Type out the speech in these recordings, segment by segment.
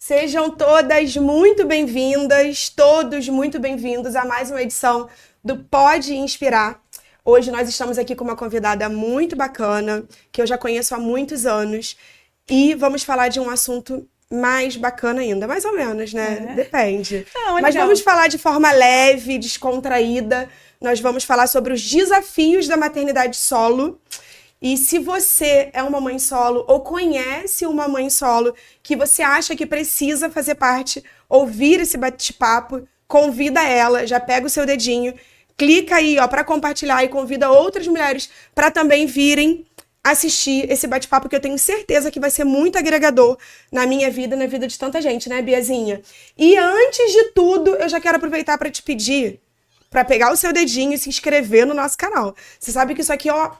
Sejam todas muito bem-vindas, todos muito bem-vindos a mais uma edição do Pode Inspirar. Hoje nós estamos aqui com uma convidada muito bacana, que eu já conheço há muitos anos, e vamos falar de um assunto mais bacana ainda, mais ou menos, né? Depende. Mas vamos falar de forma leve, descontraída. Nós vamos falar sobre os desafios da maternidade solo. E se você é uma mãe solo ou conhece uma mãe solo que você acha que precisa fazer parte, ouvir esse bate-papo, convida ela, já pega o seu dedinho, clica aí, ó, para compartilhar e convida outras mulheres para também virem assistir esse bate-papo que eu tenho certeza que vai ser muito agregador na minha vida e na vida de tanta gente, né, Biazinha? E antes de tudo, eu já quero aproveitar para te pedir para pegar o seu dedinho e se inscrever no nosso canal. Você sabe que isso aqui, ó,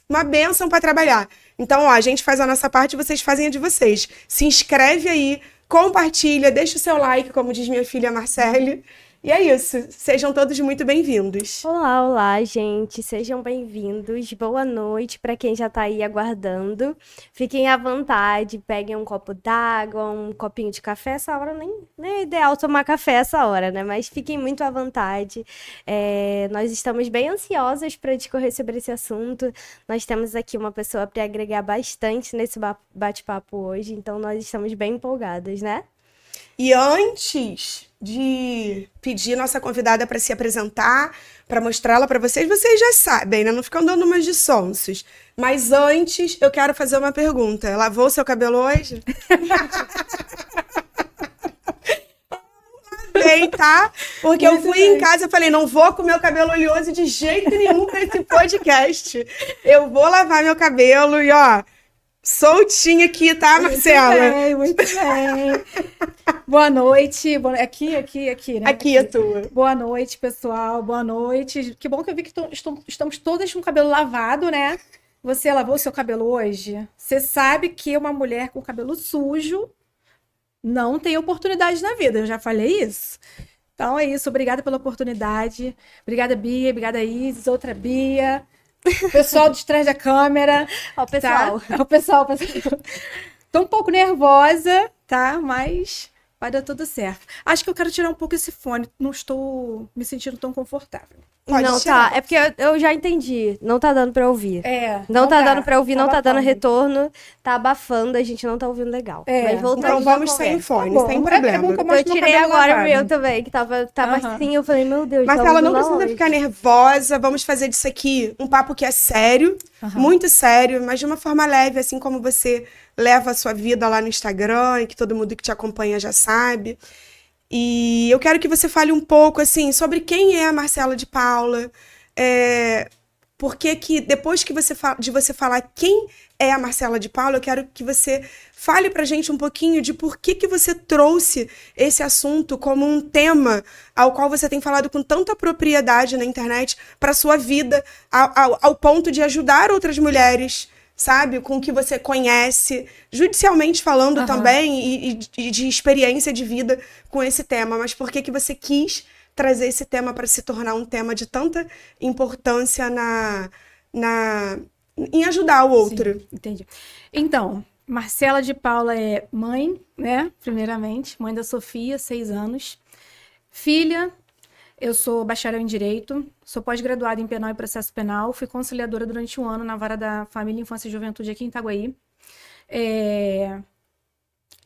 uma bênção para trabalhar. Então, ó, a gente faz a nossa parte, vocês fazem a de vocês. Se inscreve aí, compartilha, deixa o seu like, como diz minha filha Marcele. E é isso. Sejam todos muito bem-vindos. Olá, olá, gente. Sejam bem-vindos. Boa noite para quem já tá aí aguardando. Fiquem à vontade, peguem um copo d'água, um copinho de café. Essa hora nem é ideal tomar café essa hora, né? Mas fiquem muito à vontade. Nós estamos bem ansiosas para discorrer sobre esse assunto. Nós temos aqui uma pessoa para agregar bastante nesse bate-papo hoje, então nós estamos bem empolgadas, né? E antes de pedir nossa convidada para se apresentar, para mostrá-la para vocês, vocês já sabem, né? Não ficam dando umas de sonsos. Mas antes, eu quero fazer uma pergunta. Lavou o seu cabelo hoje? Bem, tá? Porque eu fui em casa e falei, não vou com meu cabelo oleoso de jeito nenhum para esse podcast. Eu vou lavar meu cabelo e, ó, soltinha aqui, tá, Marcela? Muito bem. Boa noite. Aqui, né? Aqui é tua. Boa noite, pessoal. Boa noite. Que bom que eu vi que estamos todas com o cabelo lavado, né? Você lavou o seu cabelo hoje? Você sabe que uma mulher com cabelo sujo não tem oportunidade na vida. Eu já falei isso. Então é isso. Obrigada pela oportunidade. Obrigada, Bia. Obrigada, Isis. Outra Bia. Pessoal de trás da câmera. Ó, pessoal. Tá? O pessoal. Tô um pouco nervosa, tá? Mas vai dar tudo certo. Acho que eu quero tirar um pouco esse fone. Não estou me sentindo tão confortável. Pode não, tirar. Tá. É porque eu já entendi. Não tá dando pra ouvir. Não tá dando pra ouvir, não tá dando retorno. Tá abafando, a gente não tá ouvindo legal. Mas então vamos sem fone, sem problema. Eu tirei agora o meu também, que tava assim, eu falei, meu Deus. Marcela, não precisa ficar nervosa. Vamos fazer disso aqui um papo que é sério, muito sério, mas de uma forma leve, assim como você leva a sua vida lá no Instagram e que todo mundo que te acompanha já sabe. E eu quero que você fale um pouco, assim, sobre quem é a Marcela de Paula, porque que depois que de você falar quem é a Marcela de Paula, eu quero que você fale pra gente um pouquinho de por que você trouxe esse assunto como um tema ao qual você tem falado com tanta propriedade na internet para sua vida, ao ponto de ajudar outras mulheres, sabe? Com o que você conhece, judicialmente falando também, e de experiência de vida com esse tema. Mas por que você quis trazer esse tema para se tornar um tema de tanta importância em ajudar o outro? Sim, entendi. Então, Marcela de Paula é mãe, né? Primeiramente, mãe da Sofia, 6 anos. Filha. Eu sou bacharel em Direito, sou pós-graduada em Penal e Processo Penal, fui conciliadora durante 1 ano na Vara da Família, Infância e Juventude aqui em Itaguaí.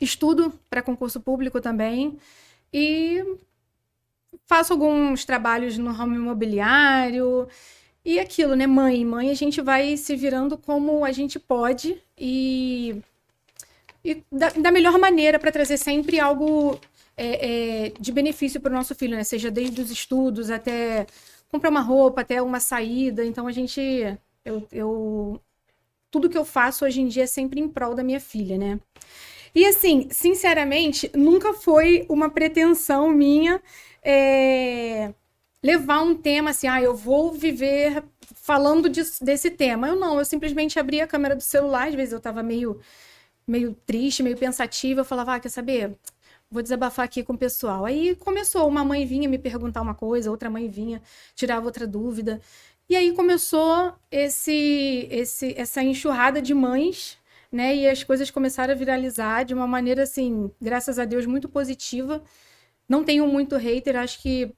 Estudo para concurso público também e faço alguns trabalhos no ramo imobiliário e aquilo, né? Mãe, a gente vai se virando como a gente pode e da melhor maneira para trazer sempre algo de benefício para o nosso filho, né? Seja desde os estudos até comprar uma roupa, até uma saída. Então, tudo que eu faço hoje em dia é sempre em prol da minha filha, né? E assim, sinceramente, nunca foi uma pretensão minha levar um tema assim, eu vou viver falando desse tema. Eu simplesmente abria a câmera do celular, às vezes eu tava meio triste, meio pensativa, eu falava, quer saber? Vou desabafar aqui com o pessoal. Aí começou, uma mãe vinha me perguntar uma coisa, outra mãe vinha, tirava outra dúvida. E aí começou essa enxurrada de mães né? E as coisas começaram a viralizar de uma maneira, assim, graças a Deus, muito positiva. Não tenho muito hater, acho que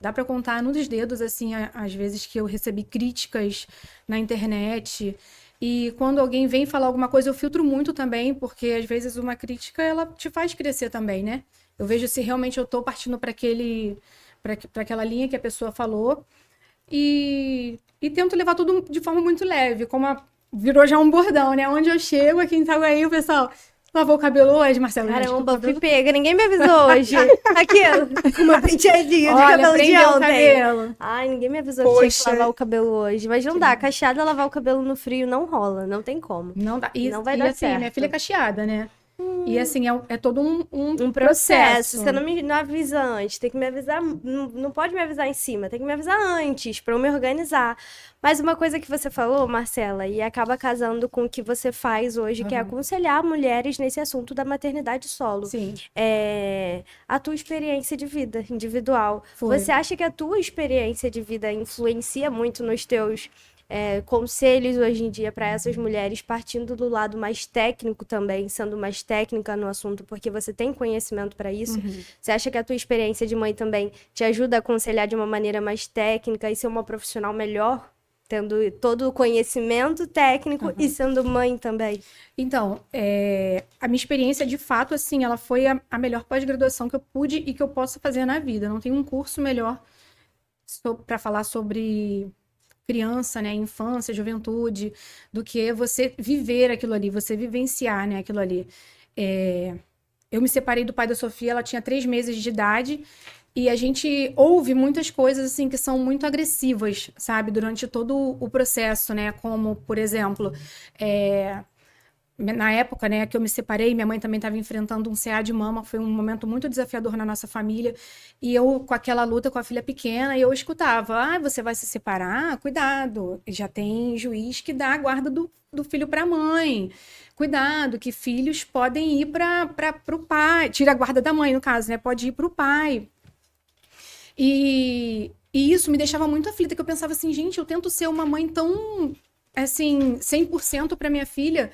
dá para contar nos dedos, assim, às vezes que eu recebi críticas na internet. E quando alguém vem falar alguma coisa, eu filtro muito também, porque às vezes uma crítica, ela te faz crescer também, né? Eu vejo se realmente eu tô partindo para aquela linha que a pessoa falou. E tento levar tudo de forma muito leve, virou já um bordão, né? Onde eu chego, aqui em Itaguaí, o pessoal lavou o cabelo hoje, Marcelo. Caramba, fui pega, ninguém me avisou hoje. Aquilo, com uma penteadinha de Olha, cabelo de prendeu o ontem. cabelo. Ai, ninguém me avisou que tinha que Poxa. lavar o cabelo hoje. Mas não dá, cacheada lavar o cabelo no frio não rola, não tem como. Não dá. Não vai dar assim, certo. minha filha é cacheada, né? E assim, é todo um Um processo. Você não avisa antes, tem que me avisar, não pode me avisar em cima, tem que me avisar antes pra eu me organizar. Mas uma coisa que você falou, Marcela, e acaba casando com o que você faz hoje, que é aconselhar mulheres nesse assunto da maternidade solo. Sim. A tua experiência de vida individual. Foi. Você acha que a tua experiência de vida influencia muito nos teus conselhos hoje em dia para essas mulheres, partindo do lado mais técnico também, sendo mais técnica no assunto, porque você tem conhecimento para isso? Você acha que a tua experiência de mãe também te ajuda a aconselhar de uma maneira mais técnica e ser uma profissional melhor, tendo todo o conhecimento técnico e sendo mãe também? Então, a minha experiência, de fato, assim, ela foi a melhor pós-graduação que eu pude e que eu posso fazer na vida. Não tem um curso melhor para falar sobre criança, né, infância, juventude, do que você viver aquilo ali, você vivenciar, né, aquilo ali. Eu me separei do pai da Sofia, ela tinha 3 meses de idade, e a gente ouve muitas coisas, assim, que são muito agressivas, sabe, durante todo o processo, né, como, por exemplo, na época, né, que eu me separei, minha mãe também estava enfrentando um CA de mama, foi um momento muito desafiador na nossa família, e eu com aquela luta com a filha pequena, eu escutava, você vai se separar? Cuidado, já tem juiz que dá a guarda do filho para a mãe, cuidado, que filhos podem ir para o pai, tira a guarda da mãe, no caso, né, pode ir para o pai. E isso me deixava muito aflita, que eu pensava assim, gente, eu tento ser uma mãe tão, assim, 100% para minha filha.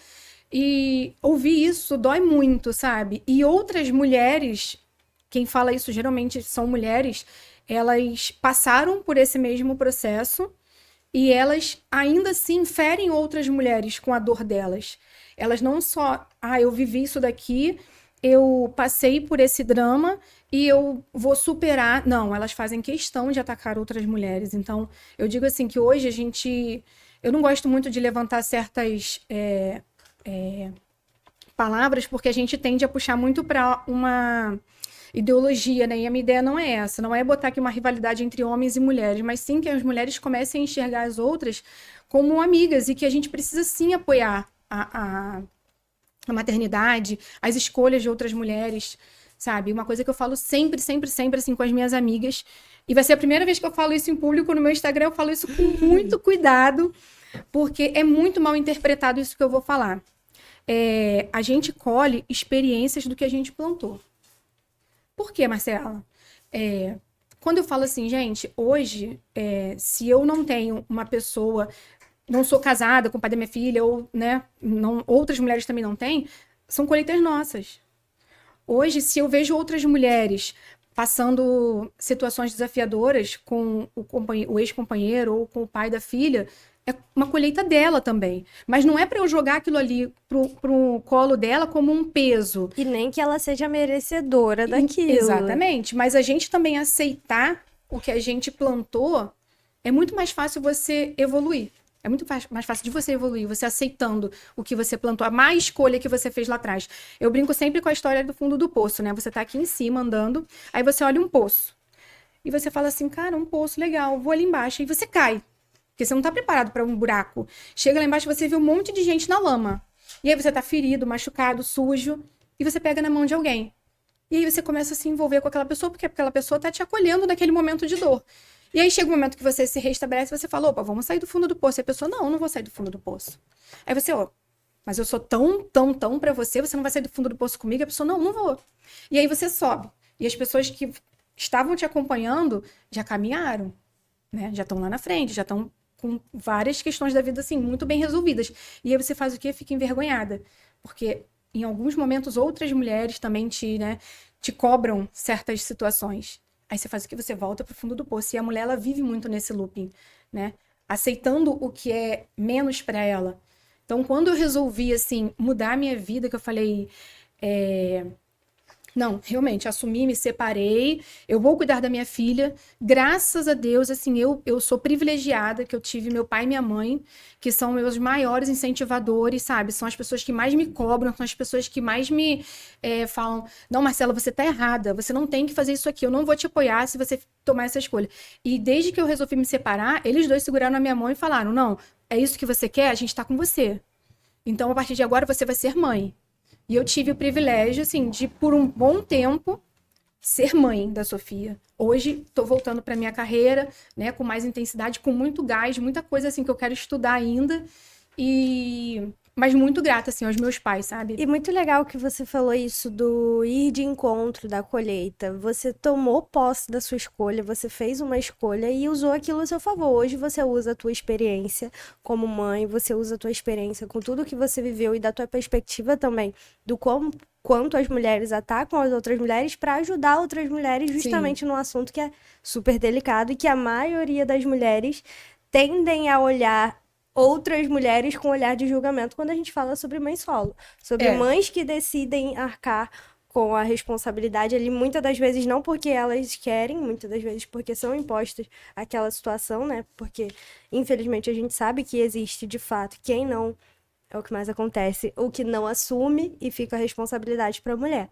E ouvir isso dói muito, sabe? E outras mulheres, quem fala isso geralmente são mulheres, elas passaram por esse mesmo processo e elas ainda assim ferem outras mulheres com a dor delas. Elas não só, eu vivi isso daqui, eu passei por esse drama e eu vou superar. Não, elas fazem questão de atacar outras mulheres. Então, eu digo assim que hoje eu não gosto muito de levantar certas palavras, porque a gente tende a puxar muito para uma ideologia, né? E a minha ideia não é essa, não é botar aqui uma rivalidade entre homens e mulheres, mas sim que as mulheres comecem a enxergar as outras como amigas e que a gente precisa sim apoiar a maternidade, as escolhas de outras mulheres, sabe? Uma coisa que eu falo sempre, sempre, sempre, assim, com as minhas amigas, e vai ser a primeira vez que eu falo isso em público no meu Instagram, eu falo isso com muito cuidado, porque é muito mal interpretado isso que eu vou falar. A gente colhe experiências do que a gente plantou. Por quê, Marcela? Quando eu falo assim, gente, hoje, se eu não tenho uma pessoa, não sou casada com o pai da minha filha, ou, né, outras mulheres também não têm, são colheitas nossas. Hoje, se eu vejo outras mulheres passando situações desafiadoras com o ex-companheiro ou com o pai da filha, é uma colheita dela também. Mas não é para eu jogar aquilo ali pro colo dela como um peso. E nem que ela seja merecedora daquilo. Exatamente. Mas a gente também aceitar o que a gente plantou, é muito mais fácil você evoluir. É muito mais fácil de você evoluir, você aceitando o que você plantou, a má escolha que você fez lá atrás. Eu brinco sempre com a história do fundo do poço, né? Você tá aqui em cima andando, aí você olha um poço. E você fala assim, cara, um poço, legal, vou ali embaixo. E você cai. Porque você não tá preparado para um buraco. Chega lá embaixo, você vê um monte de gente na lama. E aí você tá ferido, machucado, sujo, e você pega na mão de alguém. E aí você começa a se envolver com aquela pessoa, porque aquela pessoa tá te acolhendo naquele momento de dor. E aí chega um momento que você se restabelece, você fala, opa, vamos sair do fundo do poço. E a pessoa, não vou sair do fundo do poço. Aí você, mas eu sou tão pra você não vai sair do fundo do poço comigo? A pessoa, não vou. E aí você sobe. E as pessoas que estavam te acompanhando já caminharam, né? Já estão lá na frente, já estão com várias questões da vida, assim, muito bem resolvidas. E aí você faz o quê? Fica envergonhada. Porque em alguns momentos outras mulheres também te cobram certas situações. Aí você faz o quê? Você volta pro fundo do poço. E a mulher, ela vive muito nesse looping, né? Aceitando o que é menos para ela. Então, quando eu resolvi, assim, mudar a minha vida, que eu falei... Não, realmente, assumi, me separei, eu vou cuidar da minha filha. Graças a Deus, assim, eu sou privilegiada que eu tive meu pai e minha mãe, que são meus maiores incentivadores, sabe? São as pessoas que mais me cobram, são as pessoas que mais me falam, não, Marcela, você tá errada, você não tem que fazer isso aqui, eu não vou te apoiar se você tomar essa escolha. E desde que eu resolvi me separar, eles dois seguraram na minha mão e falaram, não, é isso que você quer? A gente tá com você. Então, a partir de agora, você vai ser mãe. E eu tive o privilégio, assim, de, por um bom tempo, ser mãe da Sofia. Hoje, estou voltando para minha carreira, né, com mais intensidade, com muito gás, muita coisa, assim, que eu quero estudar ainda. Mas muito grata, assim, aos meus pais, sabe? E muito legal que você falou isso do ir de encontro da colheita. Você tomou posse da sua escolha, você fez uma escolha e usou aquilo a seu favor. Hoje você usa a tua experiência como mãe, você usa a tua experiência com tudo que você viveu e da tua perspectiva também, do quanto as mulheres atacam as outras mulheres para ajudar outras mulheres justamente num assunto que é super delicado e que a maioria das mulheres tendem a olhar outras mulheres com olhar de julgamento quando a gente fala sobre mãe solo. Sobre mães que decidem arcar com a responsabilidade ali, muitas das vezes não porque elas querem, muitas das vezes porque são impostas aquela situação, né? Porque, infelizmente, a gente sabe que existe, de fato, quem não... É o que mais acontece, o que não assume e fica a responsabilidade para a mulher.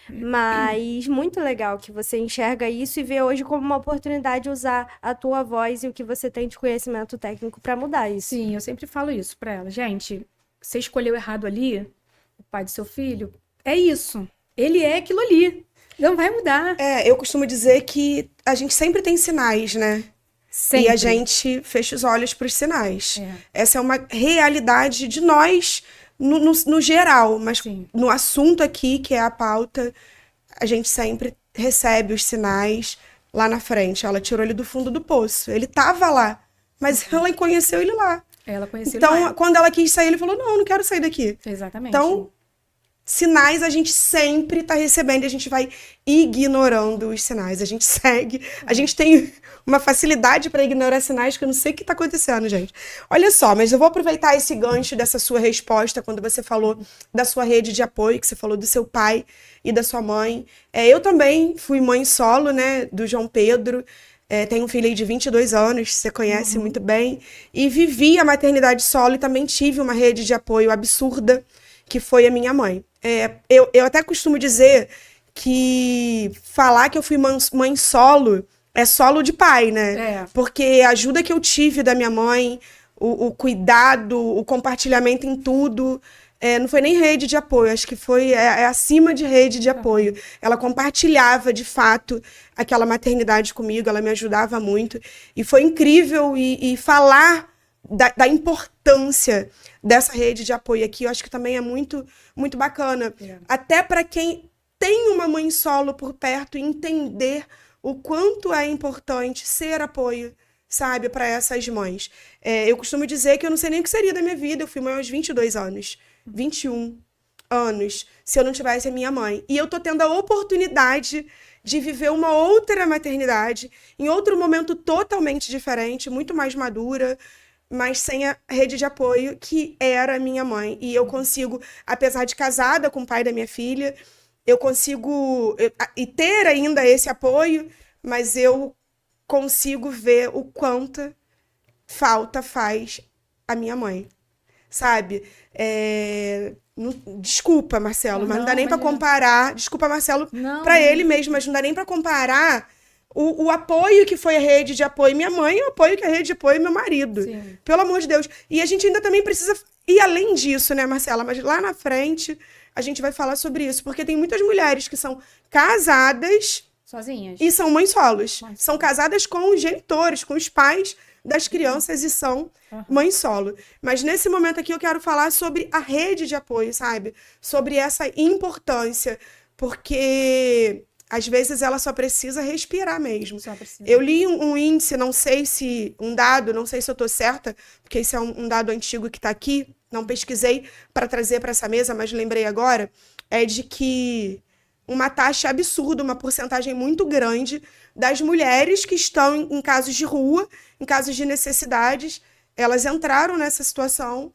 Mas muito legal que você enxerga isso e vê hoje como uma oportunidade de usar a tua voz e o que você tem de conhecimento técnico para mudar isso. Sim, eu sempre falo isso para ela. Gente, você escolheu errado ali, o pai do seu filho, é isso. Ele é aquilo ali. Não vai mudar. Eu costumo dizer que a gente sempre tem sinais, né? Sempre. E a gente fecha os olhos para os sinais. Essa é uma realidade de nós, no geral, mas no assunto aqui, que é a pauta, a gente sempre recebe os sinais lá na frente. Ela tirou ele do fundo do poço. Ele tava lá, mas ela conheceu ele lá. Ela conheceu então, ele lá. Quando ela quis sair, ele falou, não quero sair daqui. Exatamente. Então, sinais a gente sempre tá recebendo e a gente vai ignorando os sinais. A gente segue, a gente tem uma facilidade para ignorar sinais que eu não sei o que tá acontecendo, gente. Olha só, mas eu vou aproveitar esse gancho dessa sua resposta quando você falou da sua rede de apoio, que você falou do seu pai e da sua mãe. Eu também fui mãe solo, né, do João Pedro. Tenho um filho aí de 22 anos, você conhece muito bem. E vivi a maternidade solo e também tive uma rede de apoio absurda, que foi a minha mãe. Eu até costumo dizer que falar que eu fui mãe solo é solo de pai, né? Porque a ajuda que eu tive da minha mãe, o cuidado, o compartilhamento em tudo, não foi nem rede de apoio, acho que foi acima de rede de apoio. Ela compartilhava, de fato, aquela maternidade comigo, ela me ajudava muito. E foi incrível, e falar da importância dessa rede de apoio aqui, eu acho que também é muito, muito bacana. Até para quem tem uma mãe solo por perto, entender o quanto é importante ser apoio, sabe, para essas mães. Eu costumo dizer que eu não sei nem o que seria da minha vida, eu fui mãe aos 22 anos, 21 anos, se eu não tivesse a minha mãe. E eu tô tendo a oportunidade de viver uma outra maternidade, em outro momento totalmente diferente, muito mais madura, mas sem a rede de apoio que era minha mãe. E eu consigo, apesar de casada com o pai da minha filha, eu consigo e ter ainda esse apoio, mas eu consigo ver o quanto falta faz a minha mãe, sabe? Desculpa, Marcelo, mas não dá nem para comparar. Desculpa, Marcelo, para ele mesmo, mas não dá nem para comparar o apoio que foi a rede de apoio minha mãe e o apoio que a rede de apoio meu marido. Sim. Pelo amor de Deus. E a gente ainda também precisa ir além disso, né, Marcela? Mas lá na frente a gente vai falar sobre isso, porque tem muitas mulheres que são casadas sozinhas e são mães solos. São casadas com os genitores, com os pais das crianças e são mães solo. Mas nesse momento aqui eu quero falar sobre a rede de apoio, sabe? Sobre essa importância, porque Às vezes ela só precisa respirar mesmo. Só precisa. Eu li um índice, não sei se um dado, não sei se eu estou certa, porque esse é um dado antigo que está aqui, não pesquisei para trazer para essa mesa, mas lembrei agora, é de que uma taxa absurda, uma porcentagem muito grande das mulheres que estão em casos de rua, em casos de necessidades, elas entraram nessa situação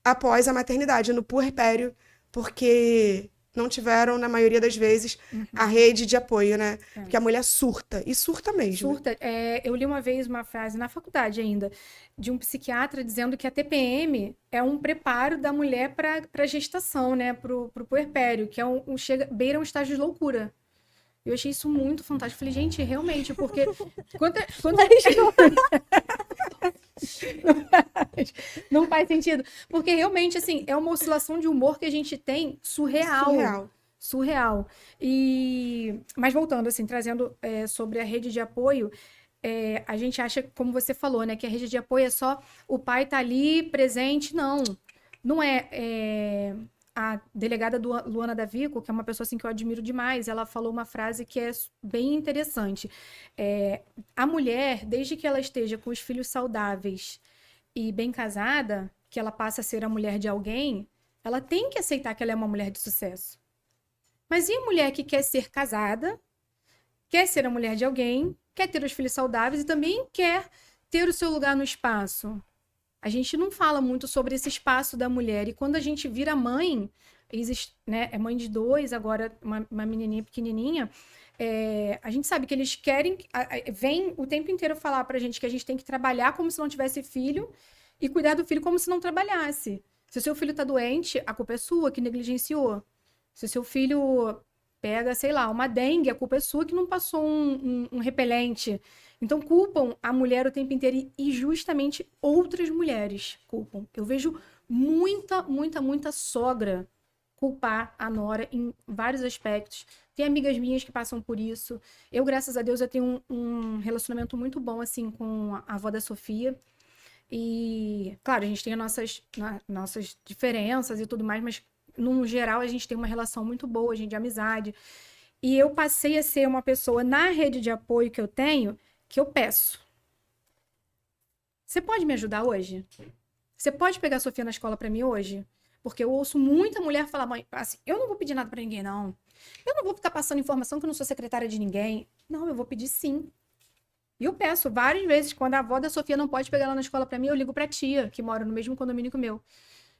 após a maternidade, no puerpério, porque não tiveram, na maioria das vezes, a rede de apoio, né? Porque a mulher surta, e surta mesmo. Surta. Eu li uma vez uma frase na faculdade ainda, de um psiquiatra dizendo que a TPM é um preparo da mulher para a gestação, né? Pro puerpério, que é beira um estágio de loucura. Eu achei isso muito fantástico. Falei, gente, realmente, porque... Não faz sentido. Porque realmente, assim, é uma oscilação de humor que a gente tem surreal. Surreal. Mas voltando, assim, trazendo sobre a rede de apoio, a gente acha, como você falou, né, que a rede de apoio é só o pai tá ali presente. Não. Não é. A delegada Luana Davico, que é uma pessoa assim, que eu admiro demais, ela falou uma frase que é bem interessante. A mulher, desde que ela esteja com os filhos saudáveis e bem casada, que ela passa a ser a mulher de alguém, ela tem que aceitar que ela é uma mulher de sucesso. Mas e a mulher que quer ser casada, quer ser a mulher de alguém, quer ter os filhos saudáveis e também quer ter o seu lugar no espaço? A gente não fala muito sobre esse espaço da mulher. E quando a gente vira mãe, né, é mãe de 2, agora uma menininha pequenininha, a gente sabe que eles querem... Vem o tempo inteiro falar pra gente que a gente tem que trabalhar como se não tivesse filho e cuidar do filho como se não trabalhasse. Se o seu filho tá doente, a culpa é sua, que negligenciou. Se o seu filho pega, sei lá, uma dengue, a culpa é sua, que não passou um repelente. Então, culpam a mulher o tempo inteiro e justamente outras mulheres culpam. Eu vejo muita sogra culpar a nora em vários aspectos. Tem amigas minhas que passam por isso. Eu, graças a Deus, eu tenho um relacionamento muito bom, assim, com a avó da Sofia. E, claro, a gente tem as nossas diferenças e tudo mais, mas, no geral, a gente tem uma relação muito boa, de amizade. E eu passei a ser uma pessoa na rede de apoio que eu tenho, que eu peço. Você pode me ajudar hoje? Você pode pegar a Sofia na escola pra mim hoje? Porque eu ouço muita mulher falar, mãe, assim, eu não vou pedir nada pra ninguém, não. Eu não vou ficar passando informação que eu não sou secretária de ninguém. Não, eu vou pedir sim. E eu peço várias vezes, quando a avó da Sofia não pode pegar ela na escola pra mim, eu ligo pra tia, que mora no mesmo condomínio que o meu.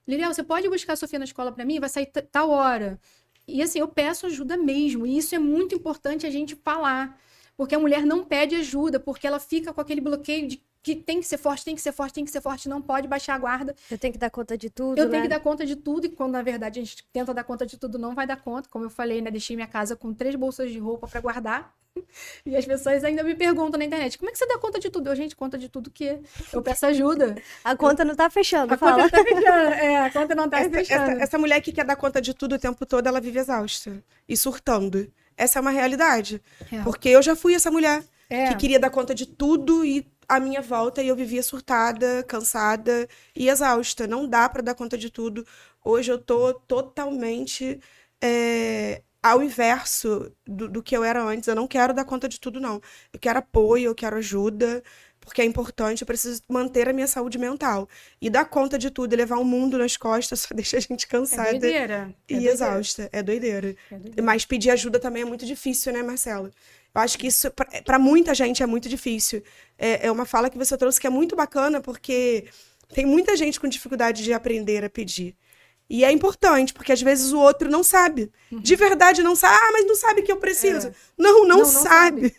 Lilian, você pode buscar a Sofia na escola pra mim? Vai sair tal hora. E assim, eu peço ajuda mesmo. E isso é muito importante a gente falar. Porque a mulher não pede ajuda, porque ela fica com aquele bloqueio de que tem que ser forte, tem que ser forte, tem que ser forte, não pode baixar a guarda. Eu tenho que dar conta de tudo, Eu tenho que dar conta de tudo, e quando na verdade a gente tenta dar conta de tudo, não vai dar conta. Como eu falei, né? Deixei minha casa com 3 bolsas de roupa pra guardar. E as pessoas ainda me perguntam na internet, como é que você dá conta de tudo? Gente, conta de tudo que eu peço ajuda. A conta não tá fechando, A conta não tá fechando. A conta não tá fechando. Essa mulher que quer dar conta de tudo o tempo todo, ela vive exausta e surtando. Essa é uma realidade. Porque eu já fui essa mulher que queria dar conta de tudo e à minha volta e eu vivia surtada, cansada e exausta. Não dá pra dar conta de tudo. Hoje eu tô totalmente ao inverso do que eu era antes. Eu não quero dar conta de tudo, não. Eu quero apoio, eu quero ajuda, porque é importante, eu preciso manter a minha saúde mental. E dar conta de tudo e levar o mundo nas costas só deixa a gente cansada. É doideira. Exausta. É doideira. Mas pedir ajuda também é muito difícil, né, Marcelo? Eu acho que isso, para muita gente, é muito difícil. É uma fala que você trouxe que é muito bacana, porque tem muita gente com dificuldade de aprender a pedir. E é importante, porque às vezes o outro não sabe. De verdade não sabe. Ah, mas não sabe que eu preciso. Não sabe.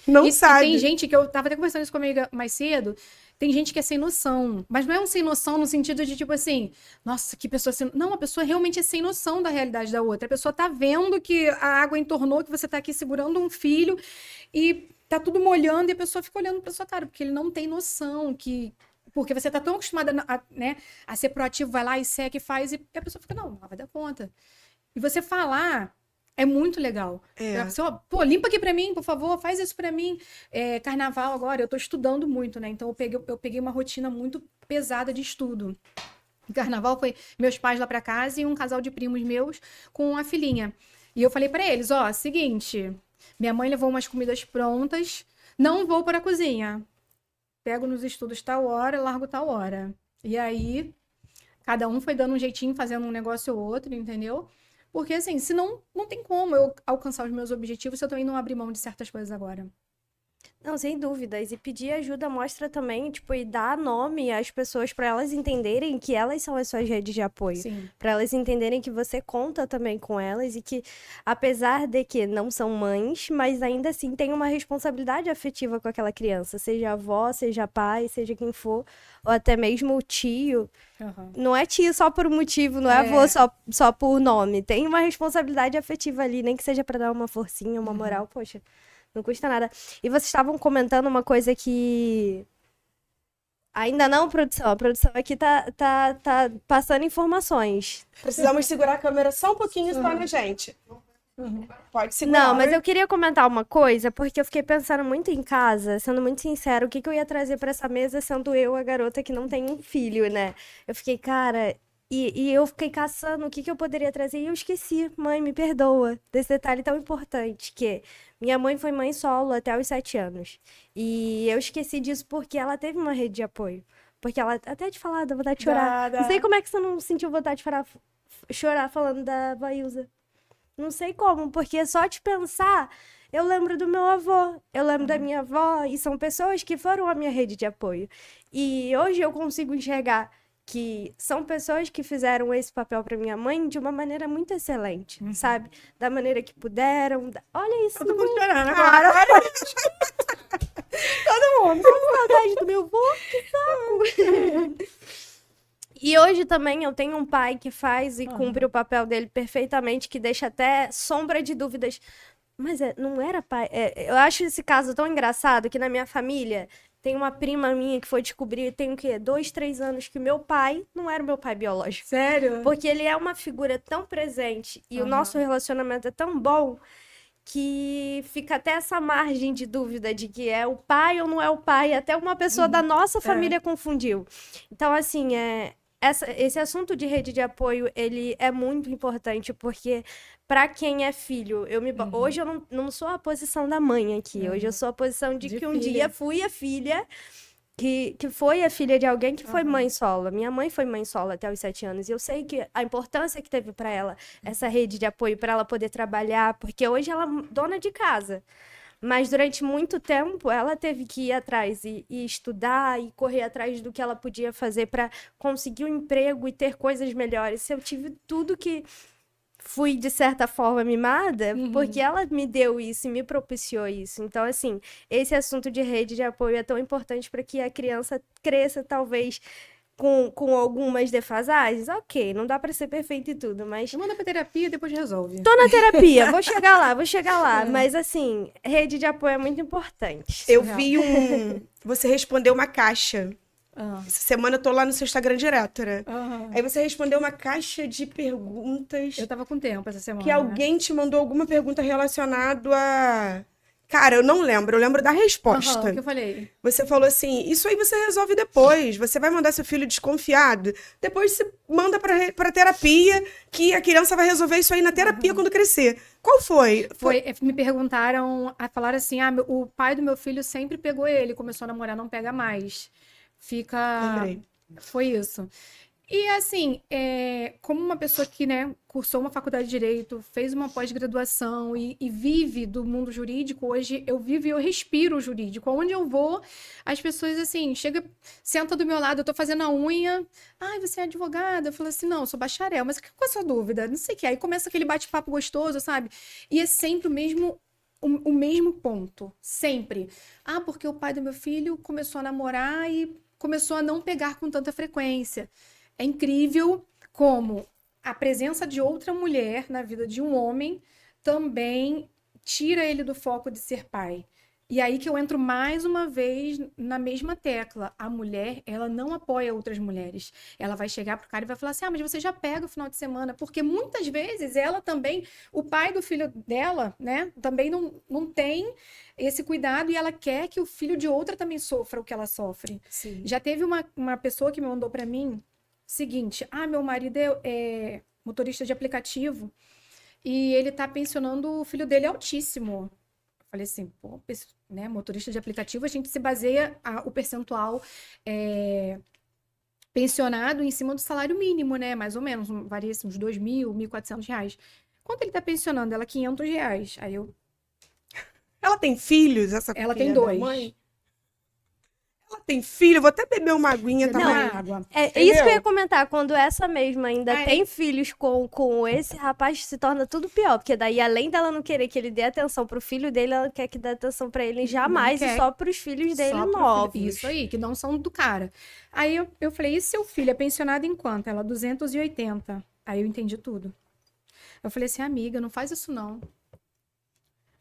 Não sabe. Tem gente que eu tava até conversando isso com uma amiga mais cedo. Tem gente que é sem noção. Mas não é um sem noção no sentido de, tipo assim, nossa, que pessoa sem... Não, a pessoa realmente é sem noção da realidade da outra. A pessoa tá vendo que a água entornou, que você tá aqui segurando um filho e tá tudo molhando e a pessoa fica olhando pra sua cara, porque ele não tem noção que... Porque você tá tão acostumada a ser proativo, vai lá e seca e faz, e a pessoa fica, não, ela vai dar conta. E você falar é muito legal. A pessoa, pô, limpa aqui pra mim, por favor, faz isso pra mim. Carnaval agora, eu tô estudando muito, né? Então eu peguei uma rotina muito pesada de estudo. Carnaval foi meus pais lá pra casa e um casal de primos meus com a filhinha. E eu falei pra eles, ó, seguinte... Minha mãe levou umas comidas prontas. Não vou para a cozinha. Pego nos estudos tal hora, largo tal hora. E aí, cada um foi dando um jeitinho, fazendo um negócio ou outro, entendeu? Porque, assim, senão não tem como eu alcançar os meus objetivos se eu também não abrir mão de certas coisas agora. Não, sem dúvidas. E pedir ajuda mostra também, tipo, e dar nome às pessoas para elas entenderem que elas são as suas redes de apoio. Sim. Para elas entenderem que você conta também com elas e que, apesar de que não são mães, mas ainda assim tem uma responsabilidade afetiva com aquela criança, seja avó, seja pai, seja quem for, ou até mesmo o tio. Uhum. Não é tio só por um motivo, não é avô só por nome. Tem uma responsabilidade afetiva ali, nem que seja para dar uma forcinha, uma moral, poxa. Não custa nada. E vocês estavam comentando uma coisa que... Ainda não, produção. A produção aqui tá passando informações. Precisamos segurar a câmera só um pouquinho só na gente. Pode segurar. Não, mas eu queria comentar uma coisa, porque eu fiquei pensando muito em casa, sendo muito sincero, o que eu ia trazer pra essa mesa, sendo eu a garota que não tem um filho, né? Eu fiquei, cara... E eu fiquei caçando o que eu poderia trazer e eu esqueci. Mãe, me perdoa desse detalhe tão importante, que minha mãe foi mãe solo até os 7 anos. E eu esqueci disso porque ela teve uma rede de apoio. Porque ela, até de falar, dá vontade de chorar. Não sei como é que você não sentiu vontade de chorar falando da Vailza. Não sei como, porque só de pensar, eu lembro do meu avô, eu lembro da minha avó, e são pessoas que foram a minha rede de apoio. E hoje eu consigo enxergar que são pessoas que fizeram esse papel para minha mãe de uma maneira muito excelente, sabe? Da maneira que puderam. Olha isso. Todo mundo chorando agora. Todo mundo. Saudade do meu avô, que saco. E hoje também eu tenho um pai que faz e cumpre o papel dele perfeitamente, que deixa até sombra de dúvidas. Mas não era pai. Eu acho esse caso tão engraçado que na minha família tem uma prima minha que foi descobrir, tem o quê? 2, 3 anos, que meu pai não era o meu pai biológico. Sério? Porque ele é uma figura tão presente e o nosso relacionamento é tão bom que fica até essa margem de dúvida de que é o pai ou não é o pai. Até uma pessoa da nossa família confundiu. Então, assim, esse assunto de rede de apoio, ele é muito importante, porque para quem é filho, hoje eu não sou a posição da mãe aqui, hoje eu sou a posição de que um filha. dia fui a filha, que foi a filha de alguém que foi mãe solo. Minha mãe foi mãe solo até os 7 anos, e eu sei que a importância que teve para ela, essa rede de apoio, para ela poder trabalhar, porque hoje ela é dona de casa. Mas durante muito tempo ela teve que ir atrás e estudar e correr atrás do que ela podia fazer para conseguir um emprego e ter coisas melhores. Eu tive tudo que fui, de certa forma, mimada, porque ela me deu isso e me propiciou isso. Então, assim, esse assunto de rede de apoio é tão importante para que a criança cresça, talvez, com algumas defasagens. Ok, não dá para ser perfeito e tudo, mas... Manda pra terapia e depois resolve. Tô na terapia, vou chegar lá. Mas, assim, rede de apoio é muito importante. Eu vi Você respondeu uma caixa. Essa semana eu tô lá no seu Instagram direto, né? Aí você respondeu uma caixa de perguntas. Eu tava com tempo essa semana. Que alguém te mandou alguma pergunta relacionada a... Cara, eu não lembro. Eu lembro da resposta. O que eu falei? Você falou assim, isso aí você resolve depois. Você vai mandar seu filho desconfiado. Depois você manda pra terapia, que a criança vai resolver isso aí na terapia quando crescer. Qual foi? Me perguntaram, falaram assim, o pai do meu filho sempre pegou ele, começou a namorar, não pega mais. Lembrei. Foi isso. E assim, como uma pessoa que, né, cursou uma faculdade de Direito, fez uma pós-graduação e vive do mundo jurídico, hoje eu vivo e eu respiro o jurídico. Onde eu vou, as pessoas assim, senta do meu lado, eu tô fazendo a unha, você é advogada? Eu falo assim, não, eu sou bacharel, mas qual é a sua dúvida? Não sei o que. Aí começa aquele bate-papo gostoso, sabe? E é sempre o mesmo ponto, sempre. Porque o pai do meu filho começou a namorar e começou a não pegar com tanta frequência. É incrível como a presença de outra mulher na vida de um homem também tira ele do foco de ser pai. E aí que eu entro mais uma vez na mesma tecla. A mulher, ela não apoia outras mulheres. Ela vai chegar pro cara e vai falar assim, mas você já pega o final de semana. Porque muitas vezes ela também, o pai do filho dela, né, também não tem esse cuidado e ela quer que o filho de outra também sofra o que ela sofre. Sim. Já teve uma pessoa que me mandou para mim seguinte, meu marido é motorista de aplicativo e ele tá pensionando o filho dele autíssimo. falei assim, pô, né, motorista de aplicativo, a gente se baseia o percentual pensionado em cima do salário mínimo, né? Mais ou menos, varia assim, uns R$ 2.000, R$ 1.400. Quanto ele tá pensionando? Ela, R$ 500. Aí Ela tem filhos, essa ela filha tem da 2. mãe? Ela tem filho? Eu vou até beber uma aguinha Não, também. água. É isso que eu Entendeu? ia comentar. Quando essa mesma ainda Ai. tem filhos com esse rapaz, se torna tudo pior. Porque daí, além dela não querer que ele dê atenção pro filho dele, ela quer que dê atenção pra ele jamais Não e quer. só pros filhos dele Só pro novos. filho. Isso aí, que não são do cara. Aí eu falei, e seu filho é pensionado em quanto? Ela, 280. Aí eu entendi tudo. Eu falei assim, amiga, não faz isso não.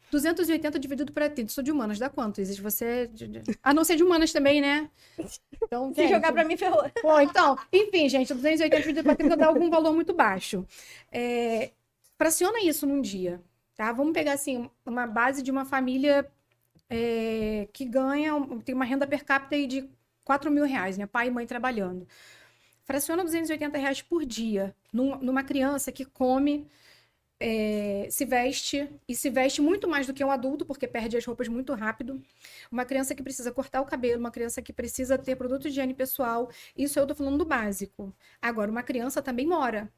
280 dividido para 30. Sou de humanas, dá quanto, Isis? Você. A não ser de humanas também, né? Então, Se jogar pra mim, ferrou. Bom, então, enfim, gente, 280 dividido para 30 dá algum valor muito baixo. Fraciona isso num dia, tá? Vamos pegar, assim, uma base de uma família que tem uma renda per capita aí de R$ 4.000, né? Pai e mãe trabalhando. Fraciona R$ 280 por dia numa criança que come, se veste muito mais do que um adulto, porque perde as roupas muito rápido. Uma criança que precisa cortar o cabelo, uma criança que precisa ter produto de higiene pessoal. Isso eu tô falando do básico. Agora, uma criança também mora.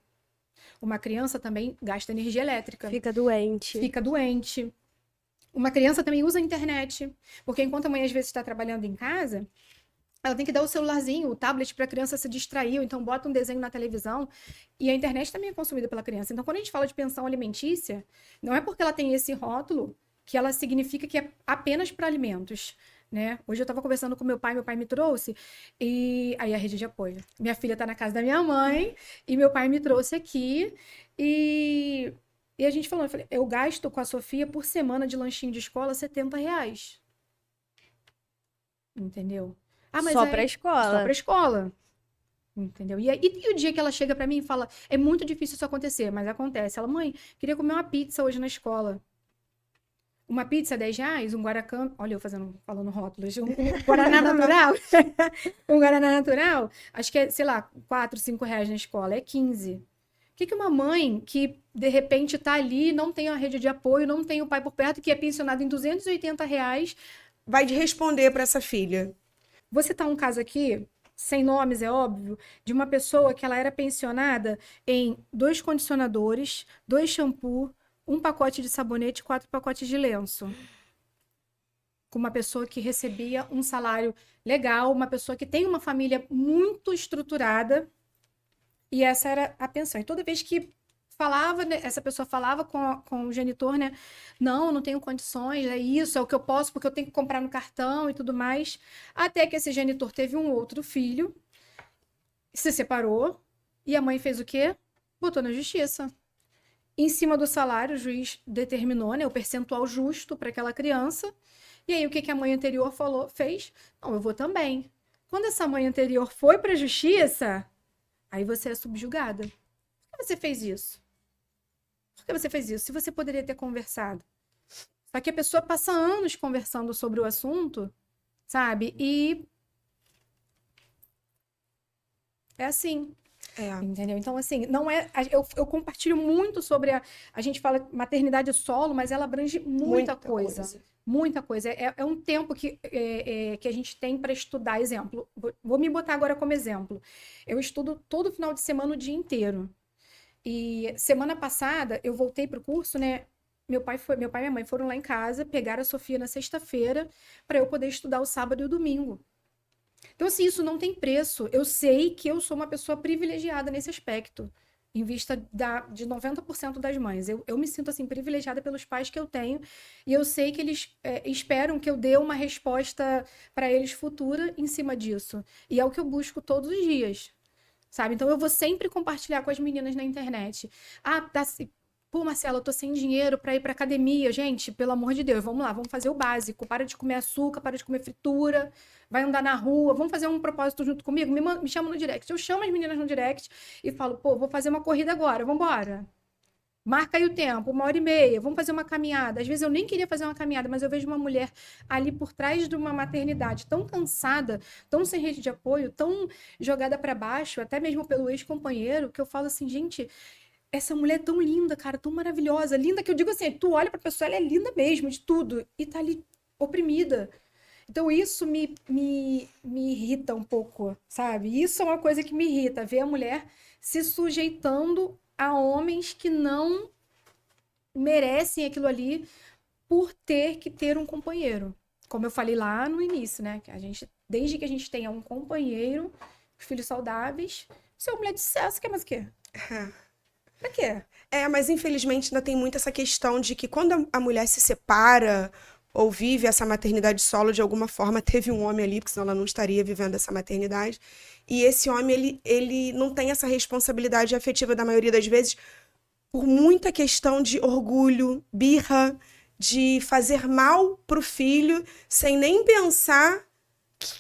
Uma criança também gasta energia elétrica. Fica doente. Fica doente. Uma criança também usa a internet. Porque enquanto a mãe às vezes está trabalhando em casa, ela tem que dar o celularzinho, o tablet para a criança se distrair, ou então bota um desenho na televisão. E a internet também é consumida pela criança. Então, quando a gente fala de pensão alimentícia, não é porque ela tem esse rótulo que ela significa que é apenas para alimentos, né? Hoje eu estava conversando com meu pai me trouxe, e aí a rede de apoio. Minha filha está na casa da minha mãe, e meu pai me trouxe aqui, e a gente falou, eu gasto com a Sofia por semana de lanchinho de escola R$ 70. Entendeu? Mas Só pra escola. Só pra escola. Entendeu? E o dia que ela chega pra mim e fala, é muito difícil isso acontecer, mas acontece. Ela, mãe, queria comer uma pizza hoje na escola. Uma pizza R$ 10, um Guaracã, olha eu falando rótulos, um Guaraná natural. Um Guaraná natural, acho que é, sei lá, R$ 4, R$ 5 na escola, é 15. O que uma mãe que, de repente, tá ali, não tem a rede de apoio, não tem o pai por perto, que é pensionado em R$ 280, vai responder para essa filha? Vou citar um caso aqui, sem nomes, é óbvio, de uma pessoa que ela era pensionada em 2 condicionadores, 2 shampoo, 1 pacote de sabonete e 4 pacotes de lenço. Com uma pessoa que recebia um salário legal, uma pessoa que tem uma família muito estruturada, e essa era a pensão. E toda vez que falava, né, essa pessoa falava com o genitor, né? Não tenho condições, é isso, é o que eu posso, porque eu tenho que comprar no cartão e tudo mais. Até que esse genitor teve um outro filho, se separou, e a mãe fez o quê? Botou na justiça. Em cima do salário, o juiz determinou, né, o percentual justo para aquela criança. E aí, o que a mãe anterior fez? Não, eu vou também. Quando essa mãe anterior foi para a justiça, aí você é subjugada. Por que você fez isso? Por que você fez isso? Se você poderia ter conversado. Só que a pessoa passa anos conversando sobre o assunto, sabe? E é assim. Entendeu? Então, assim, não é. Eu compartilho muito sobre a gente fala maternidade solo, mas ela abrange muita coisa. Muita coisa. É um tempo que a gente tem para estudar. Exemplo, vou me botar agora como exemplo. Eu estudo todo final de semana o dia inteiro. E semana passada eu voltei para o curso, né? Meu pai e minha mãe foram lá em casa, pegaram a Sofia na sexta-feira para eu poder estudar o sábado e o domingo. Então, assim, isso não tem preço. Eu sei que eu sou uma pessoa privilegiada nesse aspecto, em vista de 90% das mães. Eu me sinto, assim, privilegiada pelos pais que eu tenho, e eu sei que eles esperam que eu dê uma resposta para eles futura em cima disso. E é o que eu busco todos os dias, sabe? Então, eu vou sempre compartilhar com as meninas na internet. Pô, Marcela, eu tô sem dinheiro para ir pra academia. Gente, pelo amor de Deus, vamos lá, vamos fazer o básico. Para de comer açúcar, para de comer fritura, vai andar na rua, vamos fazer um propósito junto comigo? Me chama no direct. Eu chamo as meninas no direct e falo, pô, vou fazer uma corrida agora, vamos embora. Marca aí o tempo, 1h30, vamos fazer uma caminhada. Às vezes eu nem queria fazer uma caminhada, mas eu vejo uma mulher ali por trás de uma maternidade tão cansada, tão sem rede de apoio, tão jogada para baixo, até mesmo pelo ex-companheiro, que eu falo assim, gente, essa mulher é tão linda, cara, tão maravilhosa, linda que eu digo assim, tu olha pra pessoa, ela é linda mesmo, de tudo, e tá ali oprimida. Então isso me irrita um pouco, sabe? Isso é uma coisa que me irrita, ver a mulher se sujeitando a homens que não merecem aquilo ali por ter que ter um companheiro. Como eu falei lá no início, né? Que desde que a gente tenha um companheiro, filhos saudáveis, se é uma mulher de sucesso, quer mais o quê? Pra quê? Mas infelizmente ainda tem muito essa questão de que quando a mulher se separa ou vive essa maternidade solo, de alguma forma teve um homem ali, porque senão ela não estaria vivendo essa maternidade. E esse homem, ele não tem essa responsabilidade afetiva da maioria das vezes, por muita questão de orgulho, birra, de fazer mal pro filho, sem nem pensar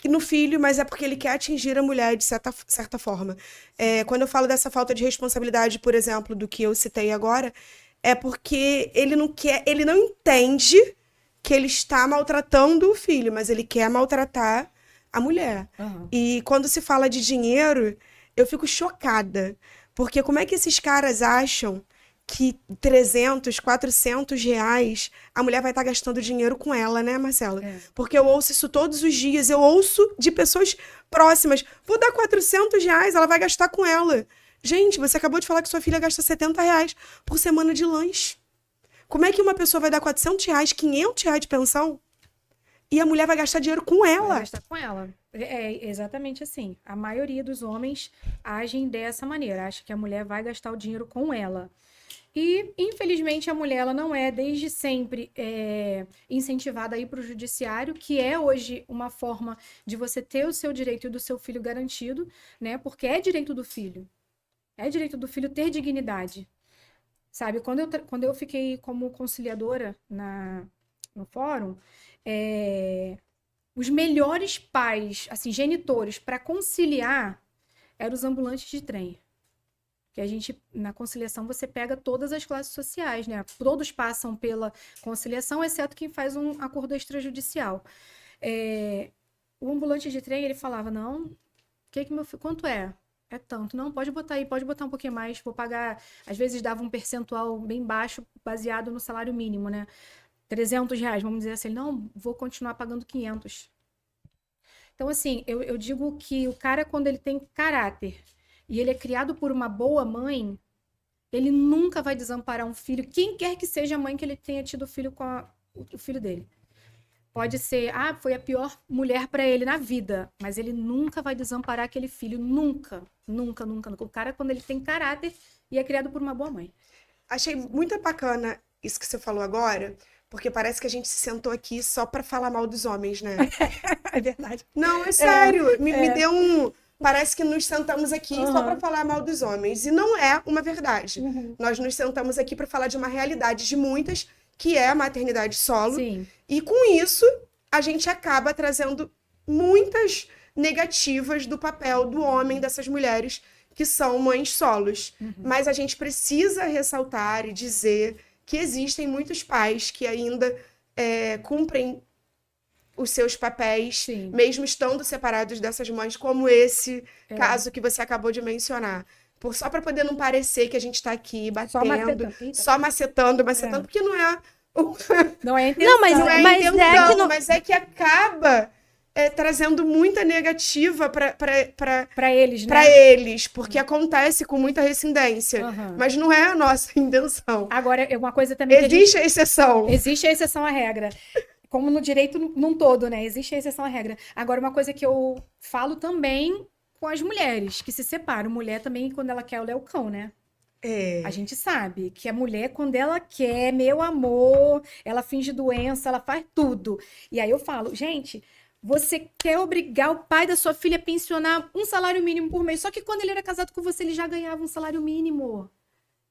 no filho, mas é porque ele quer atingir a mulher de certa forma. Quando eu falo dessa falta de responsabilidade, por exemplo, do que eu citei agora, é porque ele não entende que ele está maltratando o filho, mas ele quer maltratar a mulher. Uhum. E quando se fala de dinheiro, eu fico chocada, porque como é que esses caras acham que 300, 400 reais a mulher vai estar gastando dinheiro com ela, né, Marcela? Porque eu ouço isso todos os dias, eu ouço de pessoas próximas, vou dar 400 reais, ela vai gastar com ela. Gente, você acabou de falar que sua filha gasta 70 reais por semana de lanche. Como é que uma pessoa vai dar 400 reais, 500 reais de pensão e a mulher vai gastar dinheiro com ela? Vai gastar com ela. É exatamente assim. A maioria dos homens agem dessa maneira. Acha que a mulher vai gastar o dinheiro com ela. E, infelizmente, a mulher ela não é, desde sempre, incentivada a ir para o judiciário, que é hoje uma forma de você ter o seu direito e do seu filho garantido, né? Porque é direito do filho. É direito do filho ter dignidade. Sabe, quando eu fiquei como conciliadora no fórum, os melhores pais, assim, genitores, para conciliar eram os ambulantes de trem. Que a gente, na conciliação, você pega todas as classes sociais, né? Todos passam pela conciliação, exceto quem faz um acordo extrajudicial. O ambulante de trem, ele falava, não, quanto é? É tanto. Não, pode botar aí, pode botar um pouquinho mais, vou pagar. Às vezes dava um percentual bem baixo, baseado no salário mínimo, né? 300 reais, vamos dizer assim. Não, vou continuar pagando 500. Então, assim, eu digo que o cara, quando ele tem caráter e ele é criado por uma boa mãe, ele nunca vai desamparar um filho, quem quer que seja a mãe que ele tenha tido filho com o filho dele. Pode ser, foi a pior mulher para ele na vida, mas ele nunca vai desamparar aquele filho, nunca, nunca, nunca, nunca. O cara, quando ele tem caráter e é criado por uma boa mãe. Achei muito bacana isso que você falou agora, porque parece que a gente se sentou aqui só para falar mal dos homens, né? É verdade. Não, é sério, me deu um... Parece que nos sentamos aqui só para falar mal dos homens, e não é uma verdade. Nós nos sentamos aqui para falar de uma realidade de muitas, que é a maternidade solo. Sim. E com isso, a gente acaba trazendo muitas negativas do papel do homem dessas mulheres que são mães solos. Mas a gente precisa ressaltar e dizer que existem muitos pais que ainda cumprem os seus papéis, Sim. mesmo estando separados dessas mães, como esse caso que você acabou de mencionar. Só para poder não parecer que a gente está aqui batendo, só macetando, porque não é... Não é a intenção. Não, mas não é mas intenção, é que não... mas é que acaba trazendo muita negativa para eles, né? Para eles, porque acontece com muita rescindência. Uhum. Mas não é a nossa intenção. Agora, uma coisa também existe a exceção. Existe a exceção à regra. Como no direito num todo, né? Existe a exceção à regra. Agora, uma coisa que eu falo também com as mulheres que se separam. Mulher também, quando ela quer, ela é o cão, né? A gente sabe que a mulher, quando ela quer, meu amor, ela finge doença, ela faz tudo. E aí eu falo, gente, você quer obrigar o pai da sua filha a pensionar um salário mínimo por mês, só que quando ele era casado com você, ele já ganhava um salário mínimo.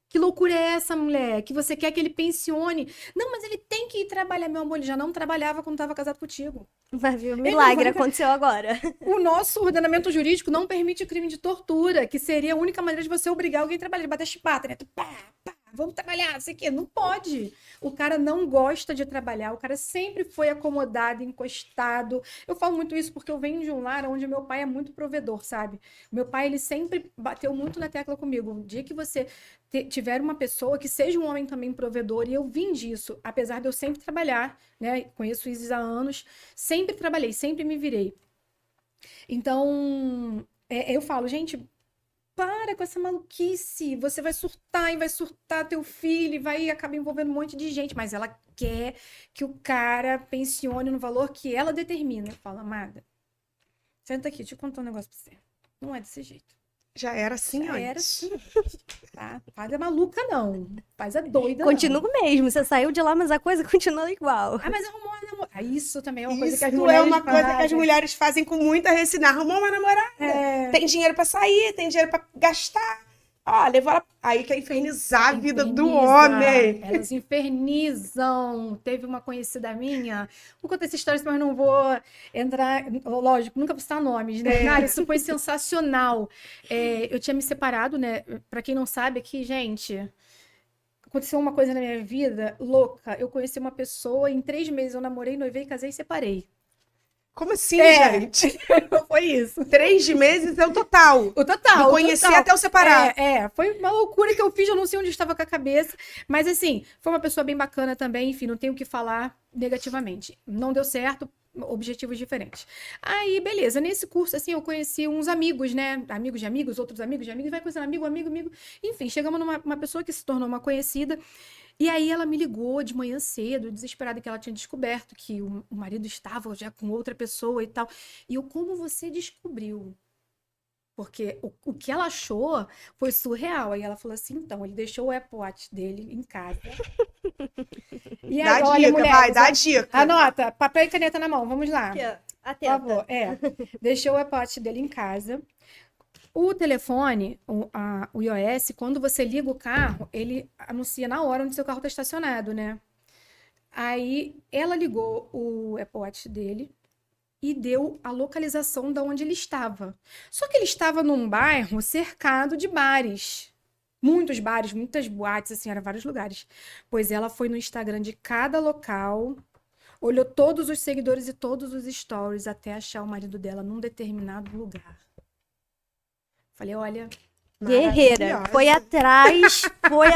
Que loucura é essa, mulher? Que você quer que ele pensione? Não, mas ele tem que ir trabalhar, meu amor. Ele já não trabalhava quando estava casado contigo. Vai ver, o milagre aconteceu agora. O nosso ordenamento jurídico não permite crime de tortura, que seria a única maneira de você obrigar alguém a trabalhar. Ele bate a chibata, né? Pá, pá. vamos trabalhar, não sei o quê. Não pode. O cara não gosta de trabalhar, o cara sempre foi acomodado, encostado. Eu falo muito isso porque eu venho de um lar onde meu pai é muito provedor, sabe? Meu pai, ele sempre bateu muito na tecla comigo. Um dia que você tiver uma pessoa que seja um homem também provedor, e eu vim disso, apesar de eu sempre trabalhar, né? Conheço o Isis há anos, sempre trabalhei, sempre me virei. Então, eu falo, gente, para com essa maluquice. Você vai surtar e vai surtar teu filho e vai acabar envolvendo um monte de gente. Mas ela quer que o cara pensione no valor que ela determina. Fala, amada, senta aqui, deixa eu contar um negócio pra você. Não é desse jeito. Já era assim Já antes. era assim. Tá? Faz a maluca, não. Faz a doida, Continua não. o mesmo. Você saiu de lá, mas a coisa continua igual. Ah, mas arrumou uma namorada. Isso também é uma coisa Isso que as é mulheres uma coisa que as fazem. mulheres fazem com muita resina. Arrumou uma namorada. Tem dinheiro pra sair, tem dinheiro pra gastar. Ó, levou ela. Aí quer infernizar a vida do homem. Elas infernizam. Teve uma conhecida minha. Vou contar essa história, mas não vou entrar. Lógico, nunca vou citar nomes, né? Cara, isso foi sensacional. Eu tinha me separado, né? Pra quem não sabe aqui, gente. Aconteceu uma coisa na minha vida louca. Eu conheci uma pessoa, em 3 meses eu namorei, noivei, casei e separei. Como assim, gente? Foi isso. 3 meses é o total. O total. Me conheci até eu separar. Foi uma loucura que eu fiz, eu não sei onde estava com a cabeça. Mas assim, foi uma pessoa bem bacana também, enfim, não tenho o que falar negativamente. Não deu certo, objetivos diferentes. Aí, beleza, nesse curso, assim, eu conheci uns amigos, né? Amigos de amigos, outros amigos de amigos, vai conhecendo amigo. Enfim, chegamos numa pessoa que se tornou uma conhecida. E aí ela me ligou de manhã cedo, desesperada, que ela tinha descoberto que o marido estava já com outra pessoa e tal. E eu, como você descobriu? Porque o que ela achou foi surreal. Aí ela falou assim, então, ele deixou o Apple Watch dele em casa. E Dá agora, dica, mulheres, vai, dá dica. anota, papel e caneta na mão, vamos lá. Aqui, ó. Por Atenta. favor, deixou o Apple Watch dele em casa. O telefone, o iOS, quando você liga o carro, ele anuncia na hora onde seu carro está estacionado, né? Aí ela ligou o Apple Watch dele e deu a localização de onde ele estava. Só que ele estava num bairro cercado de bares. Muitos bares, muitas boates, assim, eram vários lugares. Pois ela foi no Instagram de cada local, olhou todos os seguidores e todos os stories até achar o marido dela num determinado lugar. Falei, olha, Guerreira. Maravilhosa. Foi atrás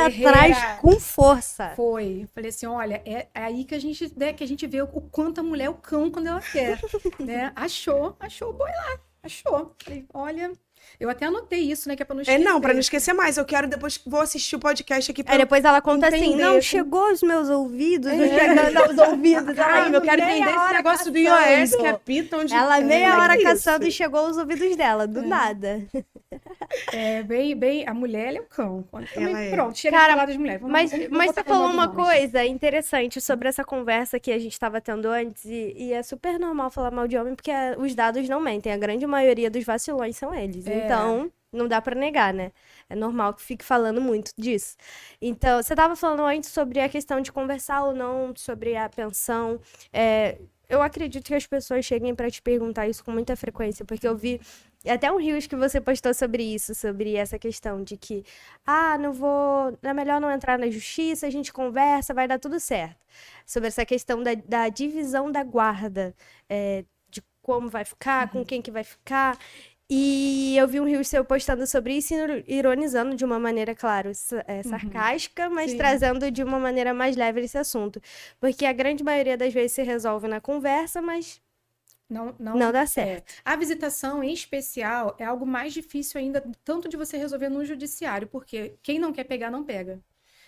Guerreira. com força. foi. Falei assim, olha, é aí que a gente vê o quanto a mulher é o cão quando ela quer, né? Achou o boi lá, achou. Falei, olha, eu até anotei isso, né, que é pra não esquecer. Não, pra não esquecer mais. Eu quero depois, vou assistir o podcast aqui pra Aí depois ela conta assim, entender. não, chegou aos meus ouvidos, não chegando aos ouvidos. Caramba, Ela eu quero meia entender esse hora negócio do caçando. iOS que apita onde... Ela meia hora isso. caçando e chegou aos ouvidos dela, do nada. Bem, a mulher, ela é o cão. Ela é. Pronto, chega Cara, de falar das mulheres. Mas vamos você botar falou pra uma nós nomes. coisa interessante sobre essa conversa que a gente estava tendo antes, e é super normal falar mal de homem, porque os dados não mentem, a grande maioria dos vacilões são eles. Então, não dá pra negar, né? É normal que fique falando muito disso. Então, você estava falando antes sobre a questão de conversar ou não, sobre a pensão. Eu acredito que as pessoas cheguem pra te perguntar isso com muita frequência, porque eu vi até um Reels que você postou sobre isso, sobre essa questão de que, é melhor não entrar na justiça, a gente conversa, vai dar tudo certo. Sobre essa questão da divisão da guarda, de como vai ficar, com quem que vai ficar. E eu vi um Reels seu postando sobre isso, ironizando de uma maneira, claro, sarcástica, mas Sim. trazendo de uma maneira mais leve esse assunto. Porque a grande maioria das vezes se resolve na conversa, mas não dá certo. A visitação, em especial, é algo mais difícil ainda, tanto de você resolver no judiciário, porque quem não quer pegar, não pega.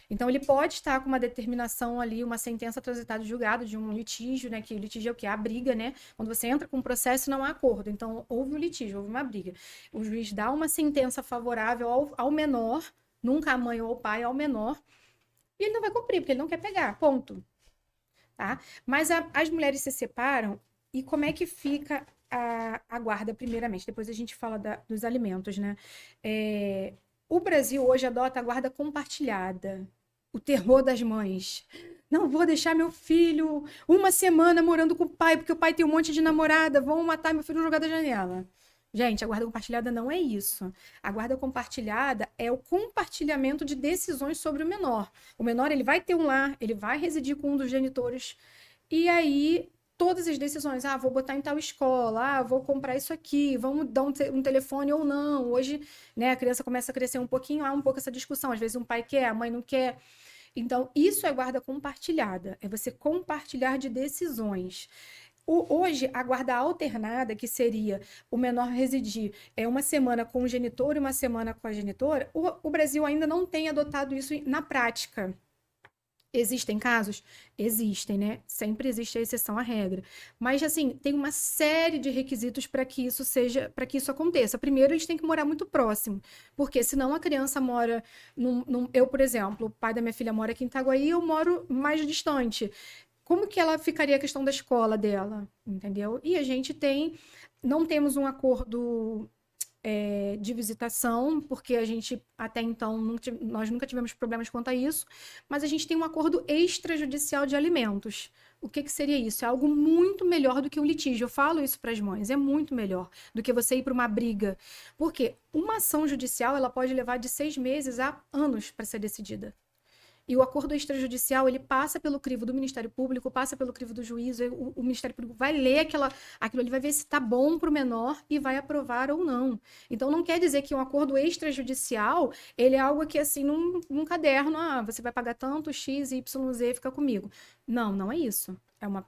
Então, ele pode estar com uma determinação ali, uma sentença transitada de julgado de um litígio, né? Que o litígio é o quê? A briga, né? Quando você entra com um processo, não há acordo. Então, houve um litígio, houve uma briga. O juiz dá uma sentença favorável ao menor, nunca a mãe ou o pai, ao menor, e ele não vai cumprir, porque ele não quer pegar, ponto. Tá? Mas as mulheres se separam, e como é que fica a guarda, primeiramente? Depois a gente fala dos alimentos, né? O Brasil hoje adota a guarda compartilhada. O terror das mães. Não vou deixar meu filho 1 semana morando com o pai, porque o pai tem um monte de namorada, vão matar meu filho e jogar da janela. Gente, a guarda compartilhada não é isso. A guarda compartilhada é o compartilhamento de decisões sobre o menor. O menor, ele vai ter um lar, ele vai residir com um dos genitores, e aí todas as decisões, vou botar em tal escola, vou comprar isso aqui, vamos dar um telefone ou não. Hoje, né, a criança começa a crescer um pouquinho, há um pouco essa discussão. Às vezes um pai quer, a mãe não quer. Então, isso é guarda compartilhada, é você compartilhar de decisões. Hoje, a guarda alternada, que seria o menor residir uma semana com o genitor e uma semana com a genitora, o Brasil ainda não tem adotado isso na prática. Existem casos? Existem, né? Sempre existe a exceção à regra. Mas, assim, tem uma série de requisitos para que isso aconteça. Primeiro, eles têm que morar muito próximo, porque senão a criança mora eu, por exemplo, o pai da minha filha mora aqui em Itaguaí, eu moro mais distante. Como que ela ficaria a questão da escola dela, entendeu? E a gente não temos um acordo de visitação, porque a gente, até então, nós nunca tivemos problemas quanto a isso, mas a gente tem um acordo extrajudicial de alimentos. O que seria isso? É algo muito melhor do que um litígio. Eu falo isso para as mães, é muito melhor do que você ir para uma briga. Porque uma ação judicial, ela pode levar de 6 meses a anos para ser decidida. E o acordo extrajudicial, ele passa pelo crivo do Ministério Público, passa pelo crivo do juiz, o Ministério Público vai ler aquilo ali, vai ver se está bom para o menor e vai aprovar ou não. Então, não quer dizer que um acordo extrajudicial, ele é algo que, assim, num caderno, você vai pagar tanto, X, Y, Z, fica comigo. Não é isso. É um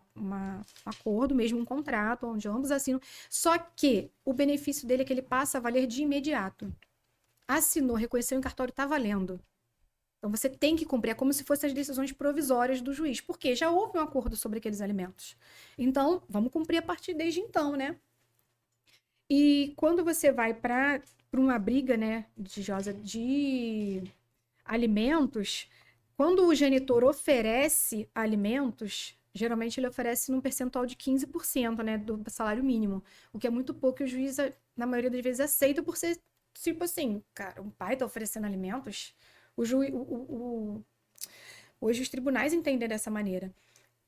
acordo, mesmo um contrato, onde ambos assinam. Só que o benefício dele é que ele passa a valer de imediato. Assinou, reconheceu em cartório, está valendo. Então, você tem que cumprir, é como se fossem as decisões provisórias do juiz, porque já houve um acordo sobre aqueles alimentos. Então, vamos cumprir a partir desde então, né? E quando você vai para uma briga, né, litigiosa de alimentos, quando o genitor oferece alimentos, geralmente ele oferece num percentual de 15%, né, do salário mínimo, o que é muito pouco e o juiz, na maioria das vezes, aceita por ser, tipo assim, cara, um pai tá oferecendo alimentos... Hoje os tribunais entendem dessa maneira.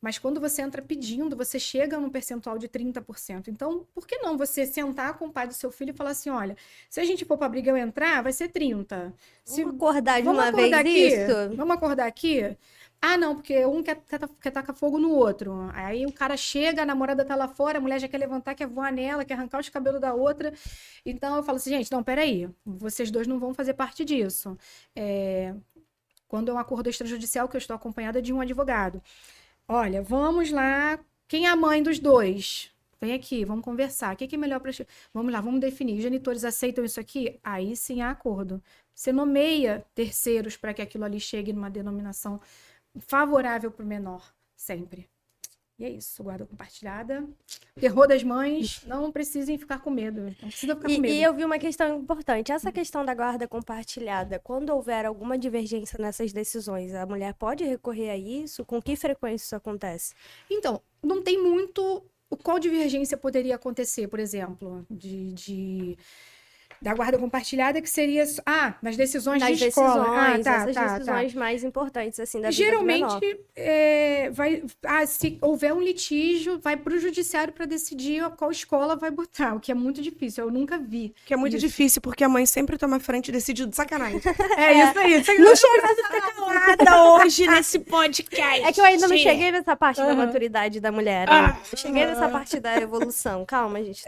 Mas quando você entra pedindo, você chega num percentual de 30%. Então, por que não você sentar com o pai do seu filho e falar assim, olha, se a gente for pra briga eu entrar, vai ser 30%. Vamos acordar de uma vez isso? Vamos acordar aqui? Não, porque um quer tacar fogo no outro. Aí o cara chega, a namorada tá lá fora, a mulher já quer levantar, quer voar nela, quer arrancar os cabelos da outra. Então eu falo assim, gente, não, peraí, vocês dois não vão fazer parte disso. Quando é um acordo extrajudicial, que eu estou acompanhada de um advogado. Olha, vamos lá, quem é a mãe dos dois? Vem aqui, vamos conversar. O que é melhor para... Vamos lá, vamos definir. Os genitores aceitam isso aqui? Aí sim há acordo. Você nomeia terceiros para que aquilo ali chegue numa denominação favorável para o menor, sempre. E é isso, guarda compartilhada. Terror das mães, não precisem ficar com medo. Não precisa ficar com medo. E eu vi uma questão importante. Essa questão da guarda compartilhada, quando houver alguma divergência nessas decisões, a mulher pode recorrer a isso? Com que frequência isso acontece? Então, não tem muito... Qual divergência poderia acontecer, por exemplo, da guarda compartilhada, que seria... nas decisões de escola. Essas decisões mais importantes, assim, da vida geralmente, do menor. se houver um litígio, vai para o judiciário para decidir qual escola vai botar, o que é muito difícil, eu nunca vi. Que é muito difícil, porque a mãe sempre toma frente e decide de sacanagem. Isso aí. Não chega a ficar calada hoje nesse podcast. É que eu ainda não cheguei nessa parte da maturidade da mulher. Né? Eu cheguei nessa parte da evolução. Calma, gente.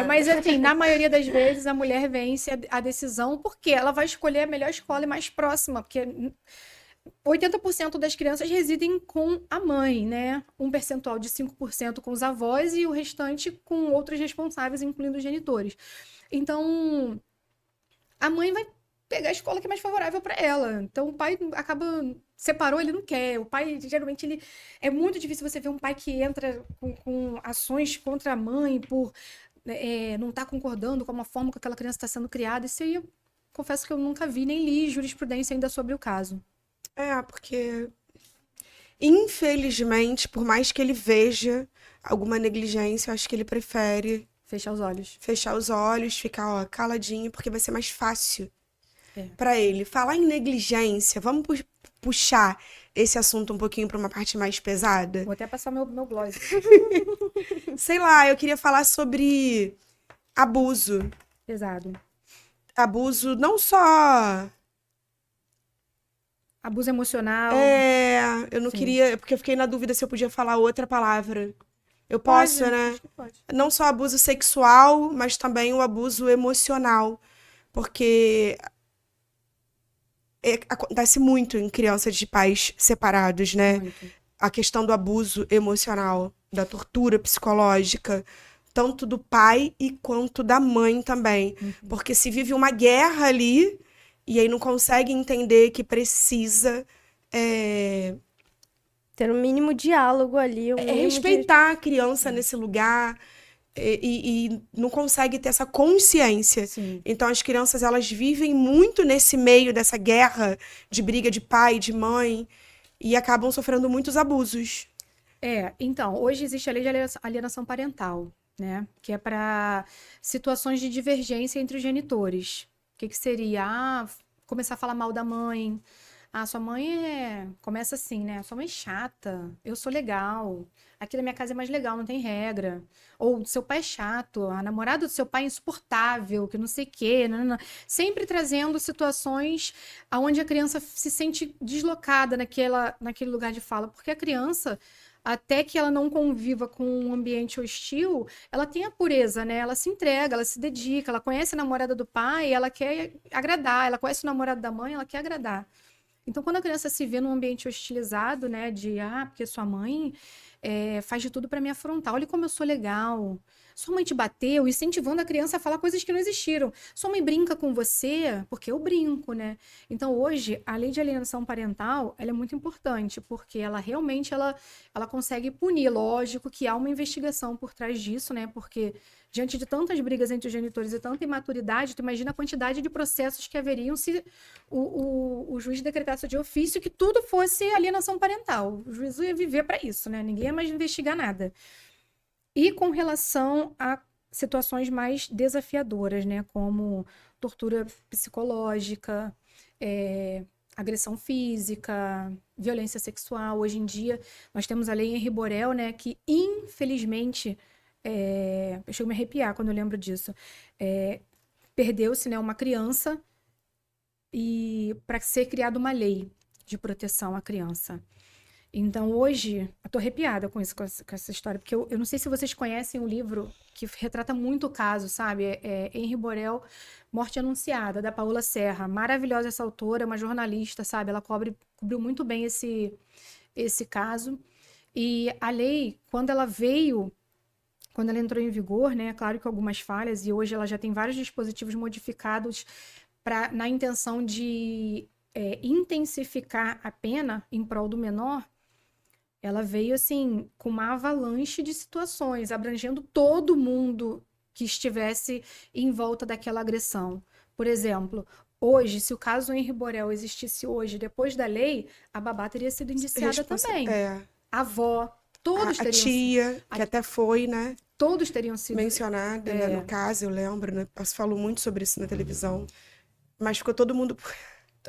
Mas assim, na maioria das vezes, a mulher vence a decisão, porque ela vai escolher a melhor escola e mais próxima, porque 80% das crianças residem com a mãe, né? Um percentual de 5% com os avós e o restante com outros responsáveis, incluindo os genitores. Então, a mãe vai pegar a escola que é mais favorável para ela. Então, o pai separou, ele não quer. O pai, geralmente, é muito difícil você ver um pai que entra com ações contra a mãe por não estar concordando com a forma que aquela criança está sendo criada. Isso aí, eu confesso que eu nunca vi, nem li jurisprudência ainda sobre o caso. Porque, infelizmente, por mais que ele veja alguma negligência, eu acho que ele prefere fechar os olhos, ficar caladinho, porque vai ser mais fácil pra ele. Falar em negligência, vamos puxar esse assunto um pouquinho pra uma parte mais pesada? Vou até passar meu gloss. Sei lá, eu queria falar sobre Abuso. Pesado. Abuso não só... Abuso emocional. Eu não Sim. queria... Porque eu fiquei na dúvida se eu podia falar outra palavra. Eu Pode, posso, né? acho que pode. Não só abuso sexual, mas também o abuso emocional. Porque acontece muito em crianças de pais separados, né? Muito. A questão do abuso emocional, da tortura psicológica, tanto do pai e quanto da mãe também. Porque se vive uma guerra ali e aí não consegue entender que precisa Ter um mínimo diálogo ali, um mínimo de... respeitar a criança nesse lugar e não consegue ter essa consciência. Sim. Então as crianças elas vivem muito nesse meio dessa guerra de briga de pai, de mãe e acabam sofrendo muitos abusos. Então, hoje existe a lei de alienação parental, né? Que é para situações de divergência entre os genitores. O que seria? Começar a falar mal da mãe. Sua mãe começa assim, né? Sua mãe é chata, eu sou legal. Aqui na minha casa é mais legal, não tem regra. Ou seu pai é chato, a namorada do seu pai é insuportável, que não sei o quê. Não. Sempre trazendo situações onde a criança se sente deslocada naquele lugar de fala. Porque a criança, até que ela não conviva com um ambiente hostil, ela tem a pureza, né? Ela se entrega, ela se dedica, ela conhece a namorada do pai, ela quer agradar. Ela conhece o namorado da mãe, ela quer agradar. Então, quando a criança se vê num ambiente hostilizado, né, porque sua mãe faz de tudo para me afrontar. Olha como eu sou legal. Sua mãe te bateu, incentivando a criança a falar coisas que não existiram. Sua mãe brinca com você, porque eu brinco, né? Então, hoje, a lei de alienação parental, ela é muito importante, porque ela realmente, ela consegue punir. Lógico que há uma investigação por trás disso, né? Porque diante de tantas brigas entre os genitores e tanta imaturidade, tu imagina a quantidade de processos que haveriam se o juiz decretasse de ofício que tudo fosse alienação parental. O juiz ia viver para isso, né? Ninguém ia mais investigar nada. E com relação a situações mais desafiadoras, né? Como tortura psicológica, agressão física, violência sexual. Hoje em dia, nós temos a lei Henri Borel, né? Que, infelizmente, eu chego a me arrepiar quando eu lembro disso. Perdeu-se, né, uma criança e para ser criada uma lei de proteção à criança. Então, hoje, eu tô arrepiada com essa história, porque eu não sei se vocês conhecem um livro que retrata muito o caso, sabe? Henri Borel, Morte Anunciada, da Paola Serra. Maravilhosa essa autora, uma jornalista, sabe? Ela cobriu muito bem esse caso. E a lei, quando ela entrou em vigor, né? Claro que algumas falhas, e hoje ela já tem vários dispositivos modificados na intenção de intensificar a pena em prol do menor. Ela veio, assim, com uma avalanche de situações, abrangendo todo mundo que estivesse em volta daquela agressão. Por exemplo, hoje, se o caso Henri Borel existisse hoje, depois da lei, a babá teria sido indiciada também. A avó, todos teriam sido. A tia, que até foi, né? Todos teriam sido mencionada, né, no caso, eu lembro, né? Se falou muito sobre isso na televisão. Mas ficou todo mundo...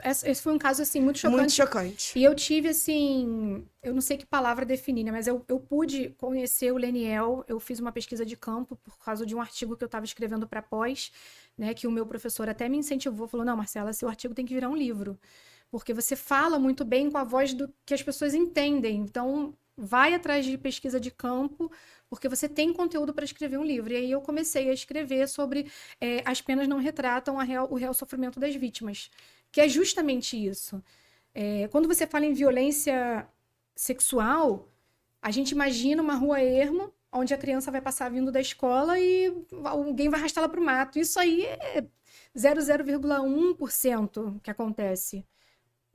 Esse foi um caso, assim, muito chocante. Muito chocante. E eu tive, assim... Eu não sei que palavra definir, né? Mas eu pude conhecer o Leniel. Eu fiz uma pesquisa de campo por causa de um artigo que eu estava escrevendo para pós, né? Que o meu professor até me incentivou. Falou, não, Marcela, seu artigo tem que virar um livro. Porque você fala muito bem com a voz que as pessoas entendem. Então, vai atrás de pesquisa de campo, porque você tem conteúdo para escrever um livro. E aí eu comecei a escrever sobre as penas não retratam o real sofrimento das vítimas. Que é justamente isso. Quando você fala em violência sexual, a gente imagina uma rua erma, onde a criança vai passar vindo da escola e alguém vai arrastá-la para o mato. Isso aí é 0,1% que acontece.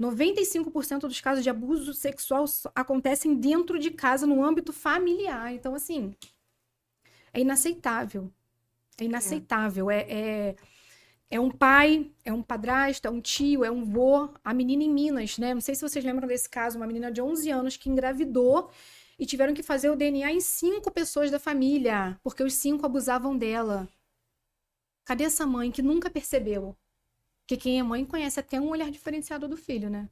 95% dos casos de abuso sexual acontecem dentro de casa, no âmbito familiar. Então, assim, é inaceitável. É inaceitável. É um pai, é um padrasto, é um tio, é um vô. A menina em Minas, né? Não sei se vocês lembram desse caso, uma menina de 11 anos que engravidou e tiveram que fazer o DNA em 5 pessoas da família, porque os 5 abusavam dela. Cadê essa mãe que nunca percebeu? Porque quem é mãe conhece até um olhar diferenciado do filho, né?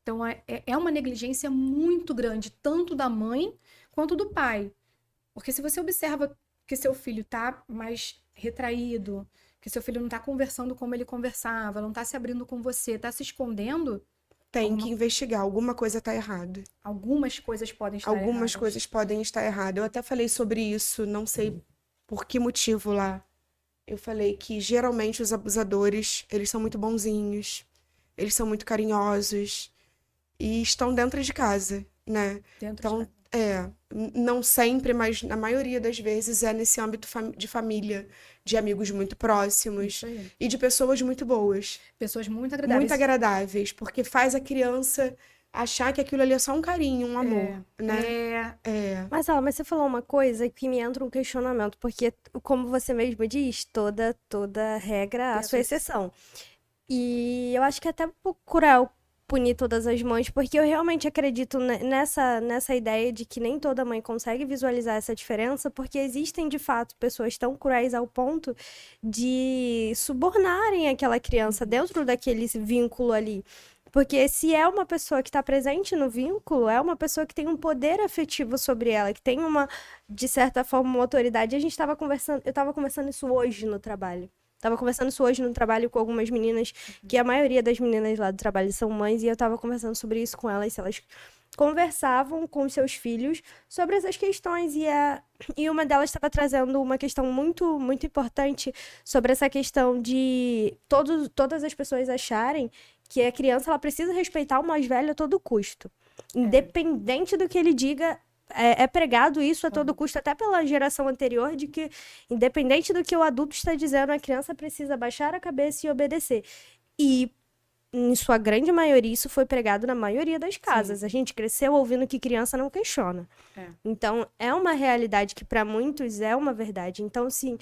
Então, é uma negligência muito grande, tanto da mãe quanto do pai. Porque se você observa que seu filho tá mais retraído, que seu filho não tá conversando como ele conversava, não tá se abrindo com você, tá se escondendo, Tem que investigar, alguma coisa tá errada. algumas coisas podem estar Algumas erradas. coisas podem estar erradas. Eu até falei sobre isso, não sei por que motivo lá. Eu falei que geralmente os abusadores, eles são muito bonzinhos, eles são muito carinhosos e estão dentro de casa, né? Dentro Então, de... não sempre, mas na maioria das vezes é nesse âmbito de família, de amigos muito próximos Isso aí. e de pessoas muito boas, Pessoas muito agradáveis. muito agradáveis, porque faz a criança achar que aquilo ali é só um carinho, um amor, né? Mas você falou uma coisa que me entra um questionamento, porque, como você mesmo diz, toda regra há Tem a a sua sua exceção. E eu acho que é até um pouco cruel punir todas as mães, porque eu realmente acredito nessa ideia de que nem toda mãe consegue visualizar essa diferença, porque existem, de fato, pessoas tão cruéis ao ponto de subornarem aquela criança dentro daquele vínculo ali. Porque se é uma pessoa que está presente no vínculo, é uma pessoa que tem um poder afetivo sobre ela, que tem de certa forma, uma autoridade. Eu estava conversando isso hoje no trabalho. Tava conversando isso hoje no trabalho com algumas meninas, que a maioria das meninas lá do trabalho são mães, e eu tava conversando sobre isso com elas, se elas conversavam com seus filhos sobre essas questões, e uma delas estava trazendo uma questão muito, muito importante sobre essa questão de todas as pessoas acharem que a criança ela precisa respeitar o mais velho a todo custo. Independente do que ele diga, é pregado isso a todo custo, até pela geração anterior, de que, independente do que o adulto está dizendo, a criança precisa baixar a cabeça e obedecer. E, em sua grande maioria, isso foi pregado na maioria das casas. A gente cresceu ouvindo que criança não questiona. Então, é uma realidade que, para muitos, é uma verdade. Então, sim,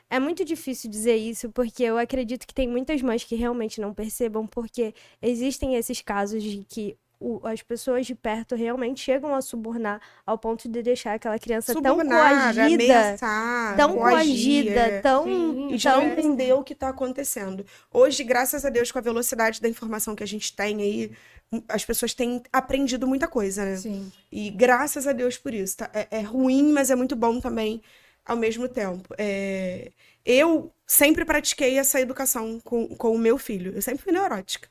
é muito difícil dizer isso, porque eu acredito que tem muitas mães que realmente não percebam, porque existem esses casos de que as pessoas de perto realmente chegam a subornar ao ponto de deixar aquela criança tão coagida, ameaçar, tão coagir, coagida, tão... Sim, e de não entender o que está acontecendo. Hoje, graças a Deus, com a velocidade da informação que a gente tem aí, as pessoas têm aprendido muita coisa, né? Sim. E graças a Deus por isso. Tá? É ruim, mas é muito bom também ao mesmo tempo. Eu sempre pratiquei essa educação com o meu filho. Eu sempre fui neurótica.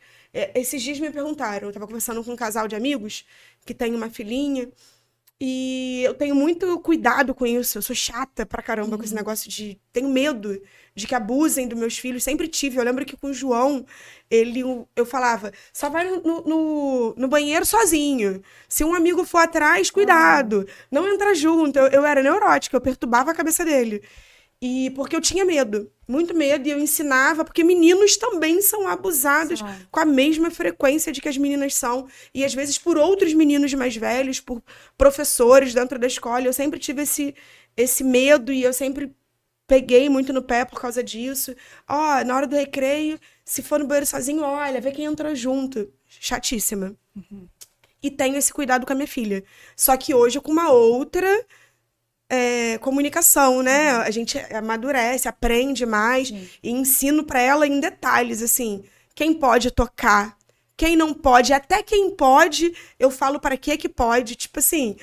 Esses dias me perguntaram, eu estava conversando com um casal de amigos que tem uma filhinha, e eu tenho muito cuidado com isso. Eu sou chata pra caramba com esse negócio de... Tenho medo de que abusem dos meus filhos. Sempre tive. Eu lembro que com o João, eu falava, só vai no banheiro sozinho. Se um amigo for atrás, cuidado. Não entra junto. Eu era neurótica, eu perturbava a cabeça dele. E porque eu tinha medo, muito medo, e eu ensinava, porque meninos também são abusados com a mesma frequência de que as meninas são, e às vezes por outros meninos mais velhos, por professores dentro da escola. Eu sempre tive esse medo, e eu sempre peguei muito no pé por causa disso. Na hora do recreio, se for no banheiro sozinho, olha, vê quem entrou junto. Chatíssima. E tenho esse cuidado com a minha filha. Só que hoje, com uma outra... comunicação, né? A gente amadurece, aprende mais e ensino pra ela em detalhes, assim, quem pode tocar, quem não pode, até quem pode, eu falo para que pode, tipo assim,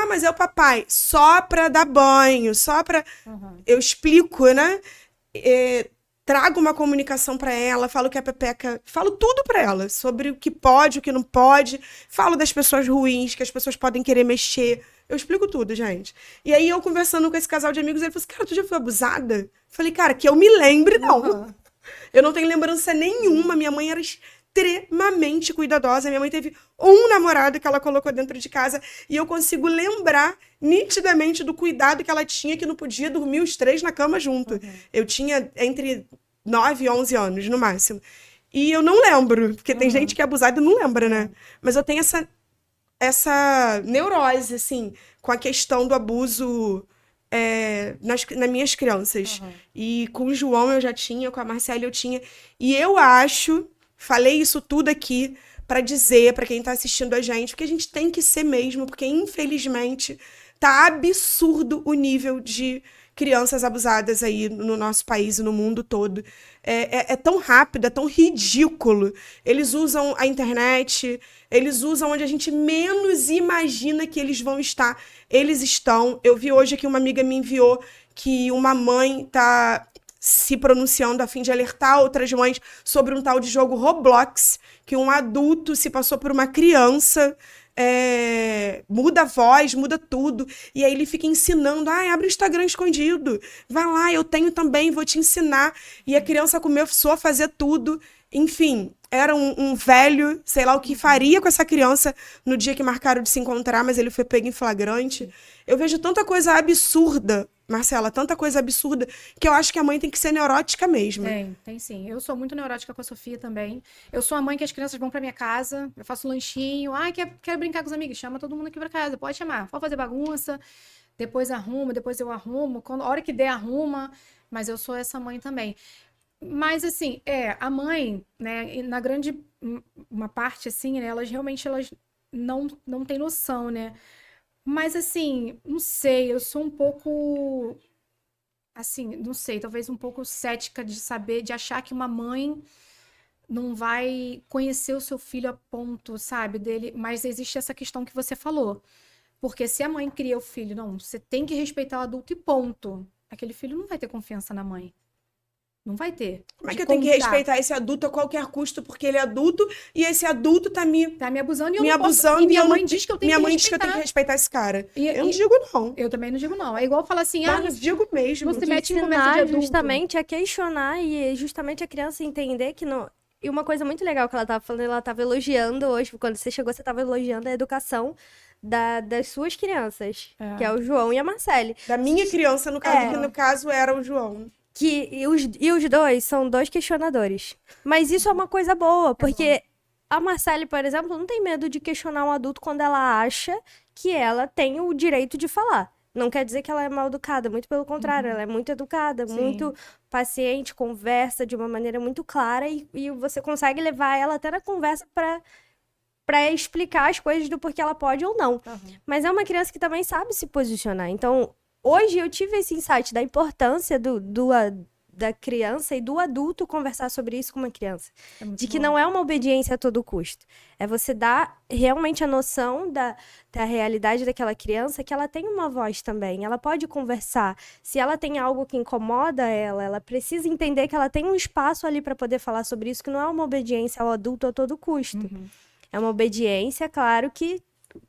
mas é o papai, só pra dar banho, só pra... Eu explico, né? Trago uma comunicação pra ela, falo que a Pepeca... Falo tudo pra ela, sobre o que pode, o que não pode, falo das pessoas ruins, que as pessoas podem querer mexer. Eu explico tudo, gente. E aí, eu conversando com esse casal de amigos, ele falou assim, cara, tu já foi abusada? Falei, cara, que eu me lembre, não. Eu não tenho lembrança nenhuma. Minha mãe era extremamente cuidadosa. Minha mãe teve um namorado que ela colocou dentro de casa, e eu consigo lembrar nitidamente do cuidado que ela tinha, que não podia dormir os 3 na cama junto. Eu tinha entre 9 e 11 anos, no máximo. E eu não lembro, porque tem gente que é abusada e não lembra, né? Mas eu tenho essa neurose, assim, com a questão do abuso nas minhas crianças. E com o João eu já tinha, com a Marcela eu tinha. E eu acho, falei isso tudo aqui pra dizer pra quem tá assistindo a gente, porque a gente tem que ser mesmo, porque infelizmente tá absurdo o nível de crianças abusadas aí no nosso país e no mundo todo. É tão rápido, é tão ridículo. Eles usam a internet, eles usam onde a gente menos imagina que eles vão estar. Eles estão. Eu vi hoje que uma amiga me enviou que uma mãe tá se pronunciando a fim de alertar outras mães sobre um tal de jogo Roblox, que um adulto se passou por uma criança, muda a voz, muda tudo, e aí ele fica ensinando, abre o Instagram escondido, vai lá, eu tenho também, vou te ensinar, e a criança começou a fazer tudo, enfim, era um velho, sei lá o que faria com essa criança no dia que marcaram de se encontrar, mas ele foi pego em flagrante. Eu vejo tanta coisa absurda, Marcela, tanta coisa absurda, que eu acho que a mãe tem que ser neurótica mesmo. Tem sim. Eu sou muito neurótica com a Sofia também. Eu sou a mãe que as crianças vão pra minha casa, eu faço um lanchinho, quero brincar com os amigos, chama todo mundo aqui pra casa, pode chamar, pode fazer bagunça, depois arruma, depois eu arrumo, a hora que der arruma, mas eu sou essa mãe também. Mas, assim, a mãe, né, na grande, uma parte, assim, né, elas realmente, não têm noção, né, mas, assim, não sei, eu sou um pouco, assim, não sei, talvez um pouco cética de achar que uma mãe não vai conhecer o seu filho a ponto, sabe, dele, mas existe essa questão que você falou, porque se a mãe cria o filho, não, você tem que respeitar o adulto e ponto, aquele filho não vai ter confiança na mãe. Não vai ter. Como é que eu tenho que respeitar esse adulto a qualquer custo, porque ele é adulto e esse adulto tá me abusando e eu me não abusando, posso. E minha mãe diz que eu tenho que respeitar esse cara. Eu não digo não. Eu também não digo não. É igual falar assim, não digo mesmo. Não se mete em conversa de adulto. Justamente a questionar e justamente a criança entender que não. E uma coisa muito legal que ela tava falando, ela tava elogiando hoje, quando você chegou, você tava elogiando a educação das suas crianças, que é o João e a Marcele. Da minha criança, no caso, que no caso era o João. E os dois são dois questionadores. Mas isso é uma coisa boa, porque a Marcele, por exemplo, não tem medo de questionar um adulto quando ela acha que ela tem o direito de falar. Não quer dizer que ela é mal educada, muito pelo contrário, ela é muito educada, muito paciente, conversa de uma maneira muito clara e você consegue levar ela até na conversa para explicar as coisas do porquê ela pode ou não. Mas é uma criança que também sabe se posicionar. Então, hoje eu tive esse insight da importância da criança e do adulto conversar sobre isso com uma criança. De que não é uma obediência a todo custo. É você dar realmente a noção da realidade daquela criança, que ela tem uma voz também. Ela pode conversar. Se ela tem algo que incomoda ela precisa entender que ela tem um espaço ali para poder falar sobre isso, que não é uma obediência ao adulto a todo custo. É uma obediência, claro, que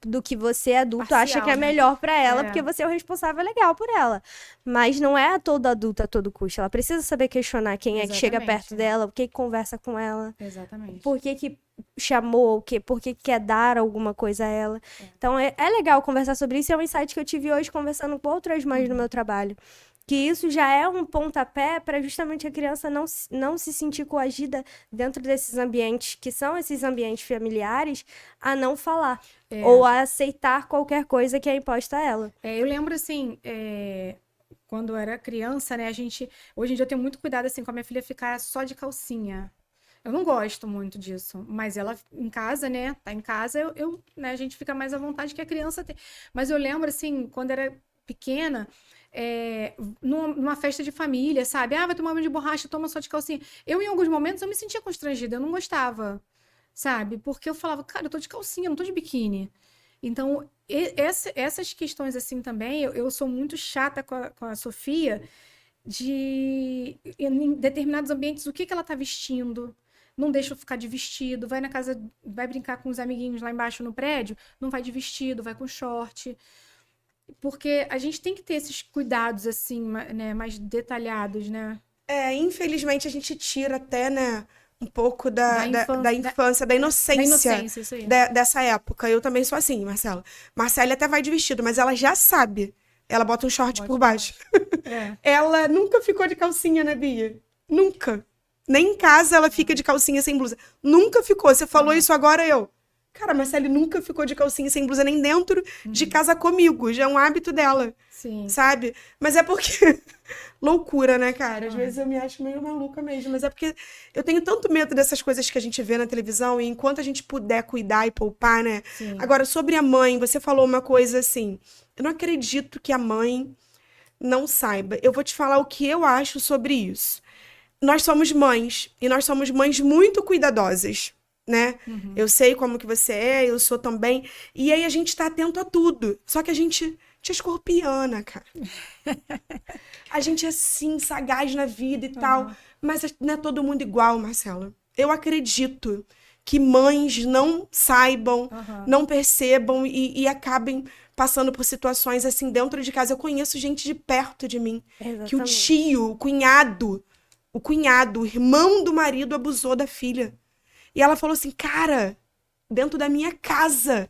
do que você, adulto, parcial, acha que é melhor pra ela, porque você é o responsável legal por ela. Mas não é a todo adulto a todo custo. Ela precisa saber questionar quem é que chega perto dela, o que conversa com ela. Exatamente. Por que chamou, por que quer dar alguma coisa a ela. Então, é legal conversar sobre isso. É um insight que eu tive hoje conversando com outras mães no meu trabalho. Que isso já é um pontapé para justamente a criança não se sentir coagida dentro desses ambientes, que são esses ambientes familiares, a não falar. Ou a aceitar qualquer coisa que é imposta a ela. Eu lembro, assim, quando eu era criança, né, hoje em dia eu tenho muito cuidado, assim, com a minha filha ficar só de calcinha. Eu não gosto muito disso, mas ela em casa, né, tá em casa, né, a gente fica mais à vontade que a criança tem. Mas eu lembro, assim, quando era pequena, numa festa de família, sabe? Vai tomar banho de borracha, toma só de calcinha. Em alguns momentos, eu me sentia constrangida, eu não gostava, sabe? Porque eu falava, cara, eu tô de calcinha, não tô de biquíni. Então, essas questões assim também, eu sou muito chata com a Sofia, em determinados ambientes, o que ela tá vestindo. Não deixa eu ficar de vestido, vai na casa, vai brincar com os amiguinhos lá embaixo no prédio, não vai de vestido, vai com short. Porque a gente tem que ter esses cuidados, assim, né, mais detalhados, né? Infelizmente a gente tira até, né, um pouco da infância, da inocência isso aí. Dessa época. Eu também sou assim, Marcela. Marcela até vai de vestido, mas ela já sabe. Ela bota um short por baixo. Ela nunca ficou de calcinha, né, Bia? Nunca. Nem em casa ela fica de calcinha sem blusa. Nunca ficou. Você falou isso agora, Cara, a Marcele nunca ficou de calcinha sem blusa nem dentro de casa comigo. Já é um hábito dela. Sim. Sabe? Mas é porque... Loucura, né, cara? Às vezes eu me acho meio maluca mesmo. Mas é porque eu tenho tanto medo dessas coisas que a gente vê na televisão. E enquanto a gente puder cuidar e poupar, né? Sim. Agora, sobre a mãe, você falou uma coisa assim... Eu não acredito que a mãe não saiba. Eu vou te falar o que eu acho sobre isso. Nós somos mães, e nós somos mães muito cuidadosas, né? Eu sei como que você é, eu sou também. E aí a gente tá atento a tudo. Só que a gente é escorpiana, cara. A gente é assim, sagaz na vida e tal. Mas não é todo mundo igual, Marcela. Eu acredito que mães não saibam, não percebam e acabem passando por situações assim dentro de casa. Eu conheço gente de perto de mim. Que o Exatamente. tio, o cunhado, o irmão do marido abusou da filha. E ela falou assim, cara, dentro da minha casa.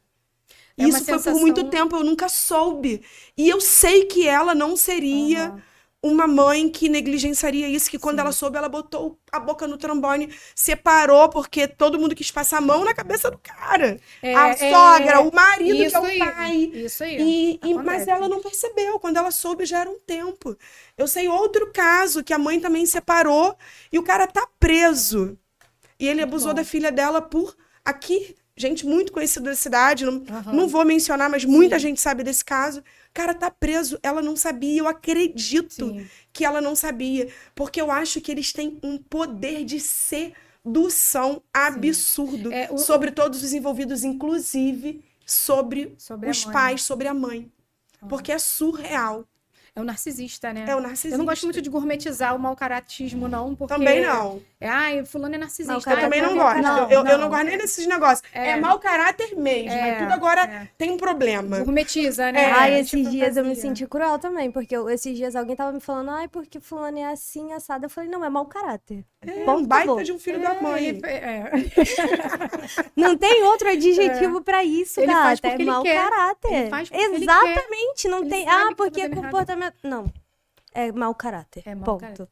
É uma Isso foi por muito sensação- tempo, eu nunca soube. E eu sei que ela não seria uma mãe que negligenciaria isso, que quando ela soube, ela botou a boca no trombone, separou, porque todo mundo quis passar a mão na cabeça do cara. A sogra, o marido, que é o pai. Isso aí. Mas Acontece. ela não percebeu. Quando ela soube, já era um tempo. Eu sei outro caso, que a mãe também separou e o cara tá preso. E ele abusou da filha dela por aqui, gente muito conhecida da cidade, não vou mencionar, mas muita gente sabe desse caso. O cara tá preso, ela não sabia, eu acredito que ela não sabia, porque eu acho que eles têm um poder de sedução absurdo sobre todos os envolvidos, inclusive sobre Sobre a os mãe. pais, sobre a mãe. Porque é surreal. É o narcisista, né? É o narcisista. Eu não gosto muito de gourmetizar o mau-caratismo, não, porque... Também não. Ai, fulano é narcisista. Mau Eu caráter também não não, gosto. não, Eu não gosto nem desses negócios. É mau caráter mesmo. É, Mas tudo agora tem um problema. Gourmetiza, né? Ai, Tipo esses dias eu me fantasia. senti cruel também, porque esses dias alguém tava me falando, ai, porque fulano é assim, assado. Eu falei, não, é mau caráter. É Ponto, um baita acabou. de um filho da mãe. Não tem outro adjetivo pra isso, Ele faz gata. porque É ele mau quer. caráter. Ele faz porque ele Exatamente. Não Ele tem. sabe Ah, que tá porque é fazendo errado. comportamento. Não. É mau caráter. É mau Ponto. caráter.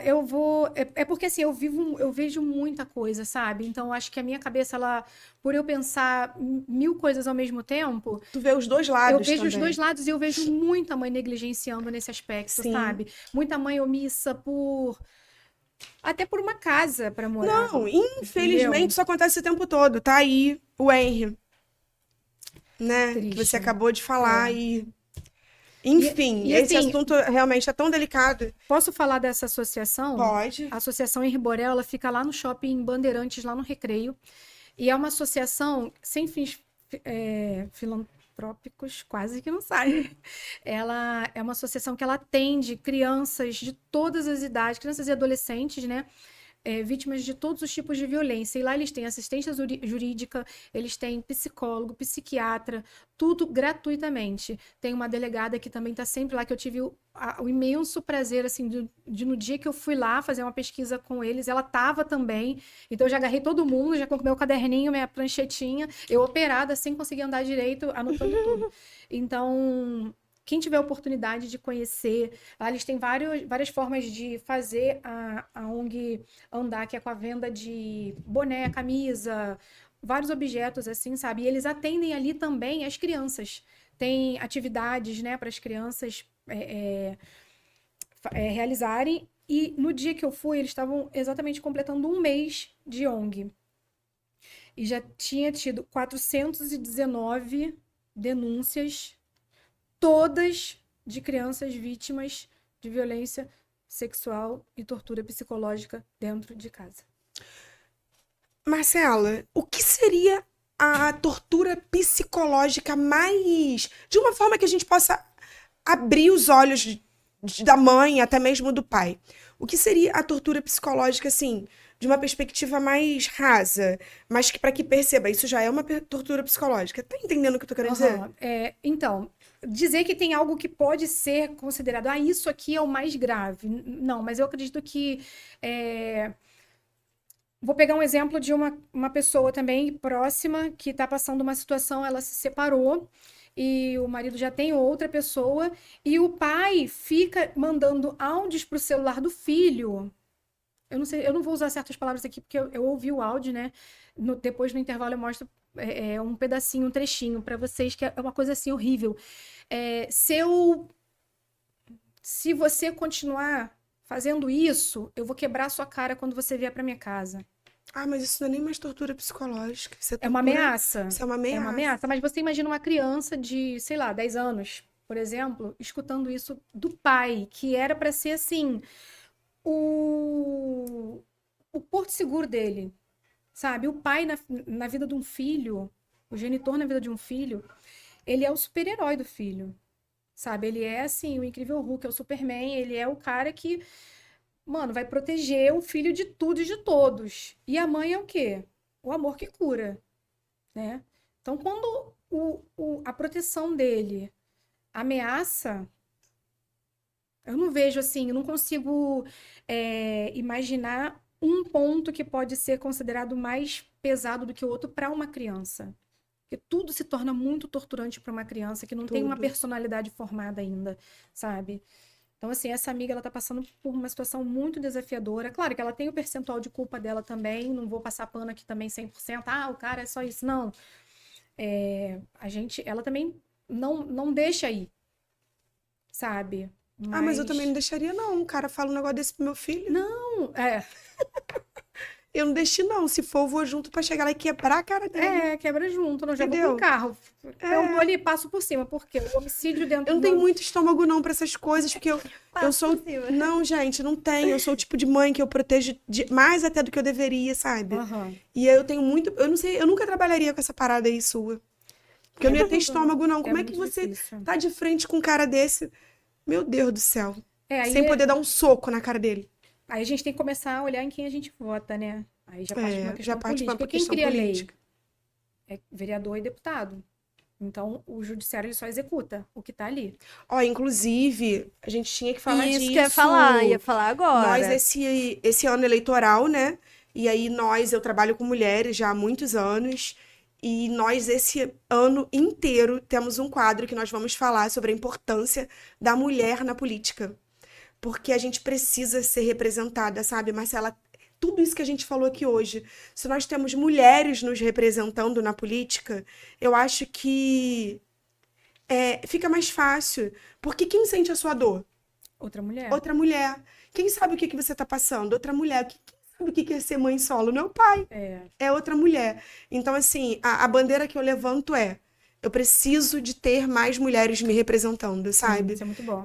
Eu vou. É porque assim, eu vejo muita coisa, sabe? Então, eu acho que a minha cabeça, ela, por eu pensar mil coisas ao mesmo tempo, Tu vê os dois eu lados vejo os também. dois lados e eu vejo muita mãe negligenciando nesse aspecto, Sim. sabe? Muita mãe omissa até por uma casa pra morar. Não, infelizmente Entendeu? isso acontece o tempo todo. Tá aí o Henry, né? Triste. Que você acabou de falar e... Enfim, E, esse assim, assunto realmente é tão delicado. Posso falar dessa associação? Pode. A Associação Henri Borel, ela fica lá no shopping Bandeirantes, lá no Recreio. E é uma associação sem fins filantrópicos, quase que não sai. Ela é uma associação que ela atende crianças de todas as idades, crianças e adolescentes, né? Vítimas de todos os tipos de violência. E lá eles têm assistência jurídica, eles têm psicólogo, psiquiatra, tudo gratuitamente. Tem uma delegada que também está sempre lá, que eu tive o imenso prazer, assim, de no dia que eu fui lá fazer uma pesquisa com eles, ela estava também. Então eu já agarrei todo mundo, já com meu caderninho, minha pranchetinha, eu operada, sem conseguir andar direito, anotando tudo. Então... Quem tiver a oportunidade de conhecer, lá eles têm várias formas de fazer a ONG andar, que é com a venda de boné, camisa, vários objetos assim, sabe? E eles atendem ali também as crianças. Tem atividades, né, para as crianças realizarem. E no dia que eu fui, eles estavam exatamente completando um mês de ONG. E já tinha tido 419 denúncias, todas de crianças vítimas de violência sexual e tortura psicológica dentro de casa. Marcela, o que seria a tortura psicológica mais... De uma forma que a gente possa abrir os olhos da mãe, até mesmo do pai. O que seria a tortura psicológica, assim, de uma perspectiva mais rasa, mas que para que perceba, isso já é uma tortura psicológica. Tá entendendo o que eu tô querendo dizer? Então, dizer que tem algo que pode ser considerado, isso aqui é o mais grave. Não, mas eu acredito que... Vou pegar um exemplo de uma pessoa também próxima que está passando uma situação, ela se separou e o marido já tem outra pessoa e o pai fica mandando áudios pro celular do filho. Eu não sei, eu não vou usar certas palavras aqui porque eu ouvi o áudio, né? Depois no intervalo eu mostro um pedacinho, um trechinho para vocês, que é uma coisa assim horrível. Se você continuar fazendo isso, eu vou quebrar a sua cara quando você vier para minha casa. Ah, mas isso não é nem mais tortura psicológica. Isso É uma ameaça. Isso é uma ameaça. É uma ameaça. Mas você imagina uma criança de, sei lá, 10 anos, por exemplo, escutando isso do pai, que era para ser assim, o porto seguro dele, sabe? O pai na vida de um filho, o genitor na vida de um filho, ele é o super-herói do filho, sabe? Ele é, assim, o incrível Hulk, é o Superman, ele é o cara que, mano, vai proteger o filho de tudo e de todos. E a mãe é o quê? O amor que cura, né? Então, quando a proteção dele ameaça, eu não vejo assim, eu não consigo imaginar um ponto que pode ser considerado mais pesado do que o outro para uma criança. Porque tudo se torna muito torturante para uma criança que não tem uma personalidade formada ainda, sabe? Então, assim, essa amiga, ela tá passando por uma situação muito desafiadora. Claro que ela tem o percentual de culpa dela também, não vou passar pano aqui também 100%. Ah, o cara é só isso. Não. Ela também não deixa aí, sabe? Ah, mas eu também não deixaria, não. O cara fala um negócio desse pro meu filho. Não, Eu não deixo, não. Se for, eu vou junto pra chegar lá e quebrar a cara dele. quebra junto, não joga Entendeu? com o carro. Eu vou ali, passo por cima, porque o homicídio dentro Eu não tenho muito estômago, não, pra essas coisas, porque eu sou... por cima. Não, gente, não tenho. Eu sou o tipo de mãe que eu protejo mais até do que eu deveria, sabe? Aham. E eu tenho muito... Eu não sei, eu nunca trabalharia com essa parada aí sua. Porque eu não ia ter estômago, não. Como é que muito você difícil. tá de frente com um cara desse? Meu Deus do céu. Aí, Sem poder dar um soco na cara dele. aí a gente tem que começar a olhar em quem a gente vota, né? Aí já parte pra uma questão já parte pra política. uma Quem questão cria política. lei? É vereador e deputado. Então, o judiciário ele só executa o que tá ali. Ó, inclusive, a gente tinha que falar Isso disso. que eu ia falar agora. Nós, esse ano eleitoral, né? E aí, eu trabalho com mulheres já há muitos anos. E nós, esse ano inteiro, temos um quadro que nós vamos falar sobre a importância da mulher na política. Porque a gente precisa ser representada, sabe, Marcela? Tudo isso que a gente falou aqui hoje. Se nós temos mulheres nos representando na política, eu acho que fica mais fácil. Porque quem sente a sua dor? Outra mulher. Outra mulher. Quem sabe o que você está passando? Outra mulher. Quem sabe o que é ser mãe solo? Não é o pai. É outra mulher. Então, assim, a bandeira que eu levanto eu preciso de ter mais mulheres me representando, sabe? Isso é muito bom.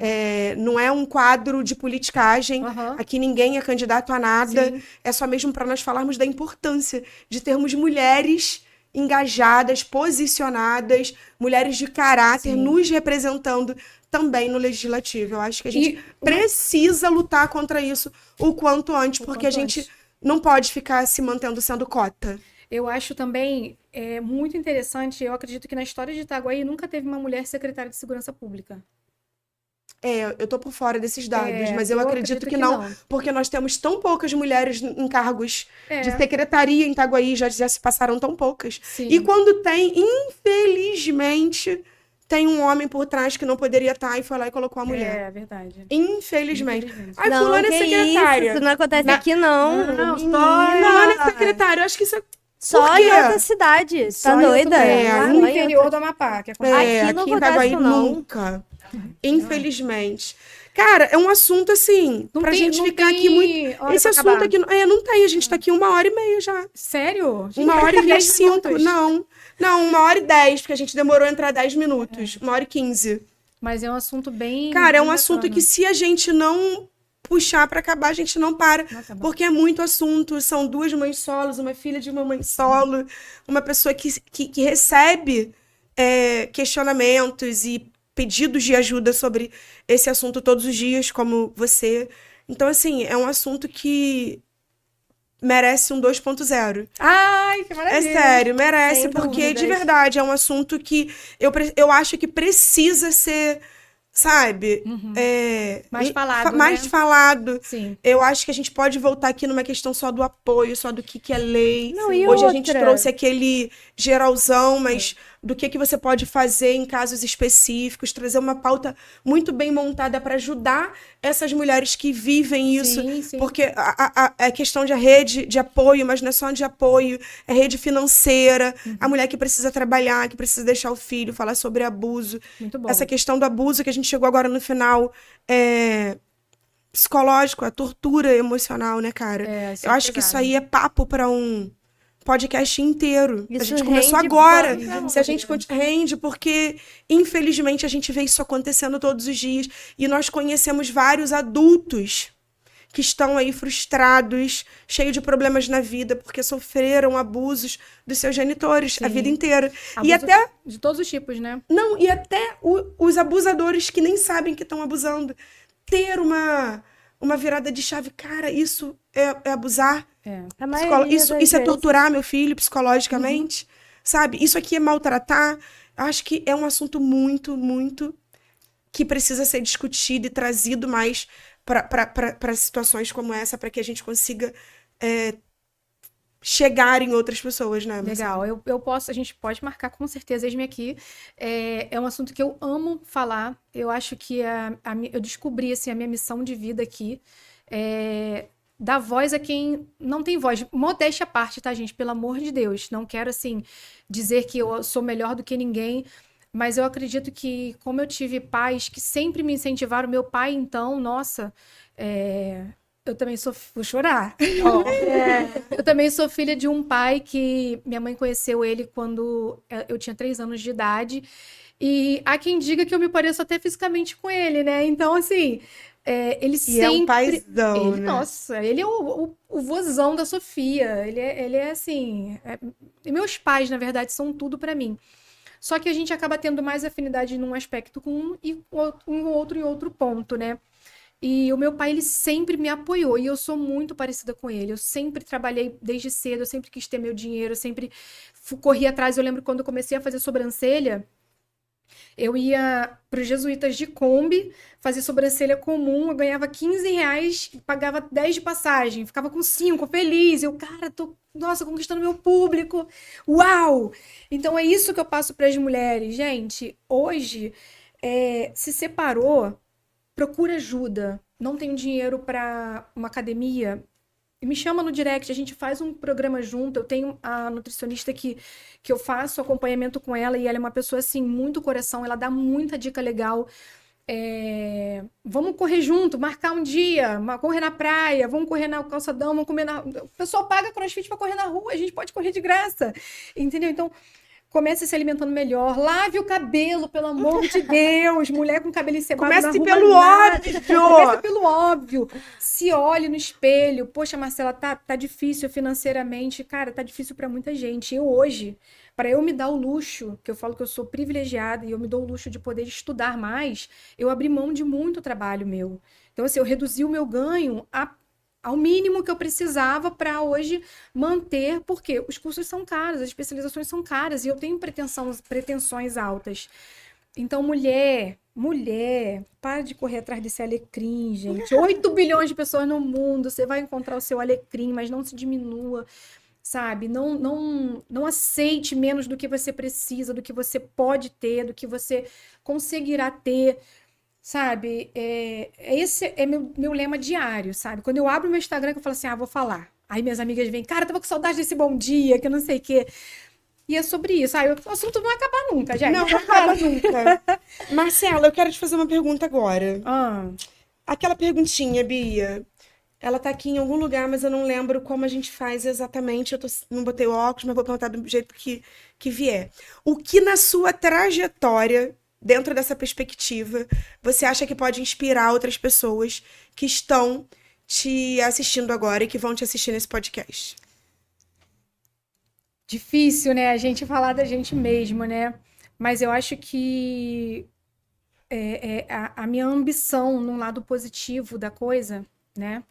Não é um quadro de politicagem. Aham. Aqui ninguém é candidato a nada. Sim. É só mesmo para nós falarmos da importância de termos mulheres engajadas, posicionadas, mulheres de caráter, Sim. nos representando também no legislativo. Eu acho que a gente E- precisa lutar contra isso o quanto antes, porque a quanto gente antes. não pode ficar se mantendo sendo cota. Eu acho também muito interessante, eu acredito que na história de Itaguaí nunca teve uma mulher secretária de segurança pública. Eu tô por fora desses dados, mas eu eu acredito acredito que que não, não. porque nós temos tão poucas mulheres em cargos de É. secretaria em Itaguaí, já se passaram tão poucas. Sim. E quando tem, infelizmente, tem um homem por trás que não poderia estar e foi lá e colocou a mulher. É verdade. Infelizmente. Infelizmente. Ai, Não, fulana é que secretária. isso não acontece Na- aqui, não. Não, Fulana é secretária. Eu acho que isso é... Só Por em quê? outra cidade. Só Tá em outra- doida? É, Só No em interior do Amapá, que acontece. Aqui não aqui em acontece Itaguaí isso, não. nunca. Infelizmente. Cara, é um assunto assim, Não pra tem- gente não ficar tem aqui muito. hora Esse pra assunto acabar. aqui. Não tem, a gente tá aqui 1h30 já. Sério? Gente, 1h25. 10 minutos. Não, 1h10, porque a gente demorou a entrar 10 minutos. 1h15. Mas é um assunto bem. Cara, é um bem assunto bacana. que se a gente não puxar pra acabar, a gente não para. Não acaba. Porque é muito assunto. São duas mães solos, uma filha de uma mãe solo, uma pessoa que recebe questionamentos e pedidos de ajuda sobre esse assunto todos os dias, como você. Então, assim, é um assunto que merece um 2.0. Ai, que É maravilha. sério, merece, Sem porque de dúvidas. verdade é um assunto que eu acho que precisa ser, sabe? Mais falado, mais né? falado. Sim. Eu acho que a gente pode voltar aqui numa questão só do apoio, só do que é lei. Não, e Hoje a gente outra? trouxe aquele geralzão, mas do que você pode fazer em casos específicos, trazer uma pauta muito bem montada para ajudar essas mulheres que vivem isso. Sim, sim. Porque a questão de rede de apoio, mas não é só de apoio, é rede financeira, a mulher que precisa trabalhar, que precisa deixar o filho, falar sobre abuso. Muito bom. Essa questão do abuso que a gente chegou agora no final, psicológico, a tortura emocional, né, cara? Isso Eu é acho que isso pesado. aí é papo para um podcast inteiro. A Isso gente começou rende agora. bastante. Se a gente rende, porque infelizmente a gente vê isso acontecendo todos os dias. E nós conhecemos vários adultos que estão aí frustrados, cheios de problemas na vida, porque sofreram abusos dos seus genitores a vida inteira. E Abuso até de todos os tipos, né? não, e até os abusadores que nem sabem que estão abusando. Ter uma virada de chave. Cara, isso é abusar. A maioria Isso das é vezes- torturar meu filho psicologicamente. Sabe? Isso aqui é maltratar. Acho que é um assunto muito, muito que precisa ser discutido e trazido mais para situações como essa, para que a gente consiga chegar em outras pessoas, né? Marcelo? Legal, eu posso, a gente pode marcar com certeza, eis-me aqui. É um assunto que eu amo falar. Eu acho que eu descobri assim, a minha missão de vida aqui é dar voz a quem não tem voz. Modéstia à parte, tá, gente? Pelo amor de Deus. Não quero, assim, dizer que eu sou melhor do que ninguém, mas eu acredito que, como eu tive pais que sempre me incentivaram, meu pai, então, nossa, eu também sou. Vou chorar. Eu também sou filha de um pai que minha mãe conheceu ele quando eu tinha 3 anos de idade. E há quem diga que eu me pareço até fisicamente com ele, né? Então, assim, ele E sempre. é um paizão, né? Nossa, ele é o vozão da Sofia. Ele é assim. E meus pais, na verdade, são tudo pra mim. Só que a gente acaba tendo mais afinidade num aspecto com um e um outro em outro ponto, né? E o meu pai, ele sempre me apoiou, e eu sou muito parecida com ele. Eu sempre trabalhei desde cedo, eu sempre quis ter meu dinheiro, eu sempre corri atrás. Eu lembro quando eu comecei a fazer sobrancelha, eu ia para os jesuítas de Kombi, fazer sobrancelha comum, eu ganhava R$ 15, pagava 10 de passagem, ficava com 5, feliz. Eu, cara, nossa, conquistando meu público. Uau! Então é isso que eu passo para as mulheres. Gente, hoje, se separou, procura ajuda. Não tenho dinheiro para uma academia, me chama no direct, a gente faz um programa junto. Eu tenho a nutricionista que eu faço acompanhamento com ela, e ela é uma pessoa assim, muito coração, ela dá muita dica legal. Vamos correr junto, marcar um dia, correr na praia, vamos correr no calçadão, vamos comer na. O pessoal paga CrossFit para correr na rua, a gente pode correr de graça, entendeu? Então, comece se alimentando melhor, lave o cabelo, pelo amor de Deus, mulher com cabelo encebado na Comece rua, pelo nada. óbvio. Comece pelo óbvio. Se olhe no espelho. Poxa, Marcela, tá difícil financeiramente. Cara, tá difícil para muita gente. Eu hoje, para eu me dar o luxo, que eu falo que eu sou privilegiada e eu me dou o luxo de poder estudar mais, eu abri mão de muito trabalho meu. Então, assim, eu reduzi o meu ganho ao mínimo que eu precisava para hoje manter, porque os cursos são caros, as especializações são caras, e eu tenho pretensões altas. Então, mulher, para de correr atrás desse alecrim, gente. 8 bilhões de pessoas no mundo, você vai encontrar o seu alecrim, mas não se diminua, sabe? Não aceite menos do que você precisa, do que você pode ter, do que você conseguirá ter. Sabe, esse é meu lema diário, sabe? Quando eu abro meu Instagram, que eu falo assim, vou falar. Aí minhas amigas vêm, cara, tava com saudade desse bom dia, que eu não sei o quê. E é sobre isso. O assunto não vai acabar nunca, gente. Não acaba nunca. Marcela, eu quero te fazer uma pergunta agora. Aquela perguntinha, Bia, ela tá aqui em algum lugar, mas eu não lembro como a gente faz exatamente. Não botei o óculos, mas vou perguntar do jeito que vier. O que na sua trajetória, dentro dessa perspectiva, você acha que pode inspirar outras pessoas que estão te assistindo agora e que vão te assistir nesse podcast? Difícil, né? A gente falar da gente mesmo, né? Mas eu acho que a minha ambição num lado positivo da coisa, né?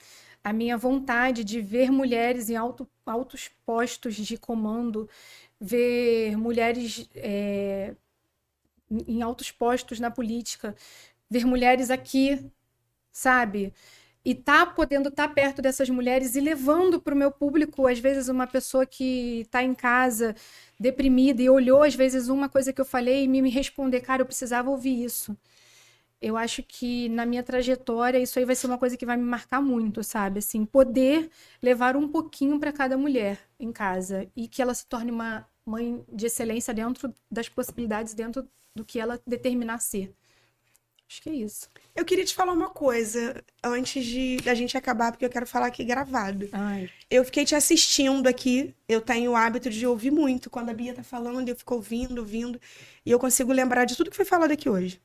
A minha vontade de ver mulheres em altos postos de comando, ver mulheres em altos postos na política, ver mulheres aqui, sabe? E podendo estar perto dessas mulheres e levando para o meu público, às vezes, uma pessoa que está em casa, deprimida, e olhou, às vezes, uma coisa que eu falei e me responder, cara, eu precisava ouvir isso. Eu acho que na minha trajetória isso aí vai ser uma coisa que vai me marcar muito, sabe? Assim, poder levar um pouquinho para cada mulher em casa e que ela se torne uma mãe de excelência dentro das possibilidades, dentro do que ela determinar ser. Acho que é isso. Eu queria te falar uma coisa antes da gente acabar, porque eu quero falar aqui gravado. Ai. Eu fiquei te assistindo aqui. Eu tenho o hábito de ouvir muito. Quando a Bia tá falando, eu fico ouvindo. E eu consigo lembrar de tudo que foi falado aqui hoje.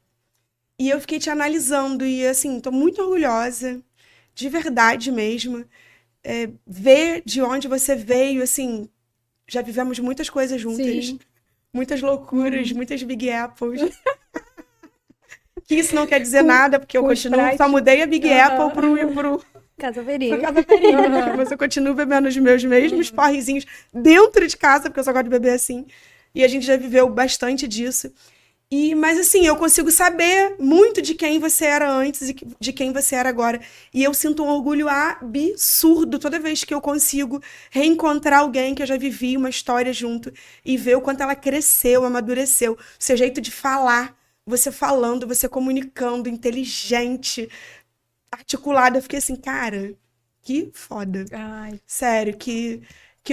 E eu fiquei te analisando. E, assim, tô muito orgulhosa. De verdade mesmo. Ver de onde você veio, assim... Já vivemos muitas coisas juntas. Sim. Muitas loucuras, muitas Big Apples. Que isso não quer dizer nada, porque eu com continuo... Sprite. Só mudei a Big Apple pro Casa Verinho. casa Perini. Mas eu continuo bebendo os meus mesmos porrezinhos dentro de casa, porque eu só gosto de beber assim. E a gente já viveu bastante disso. Mas assim, eu consigo saber muito de quem você era antes e de quem você era agora. E eu sinto um orgulho absurdo toda vez que eu consigo reencontrar alguém que eu já vivi uma história junto e ver o quanto ela cresceu, amadureceu. O seu jeito de falar, você falando, você comunicando, inteligente, articulada. Eu fiquei assim, cara, que foda. Ai. Sério, que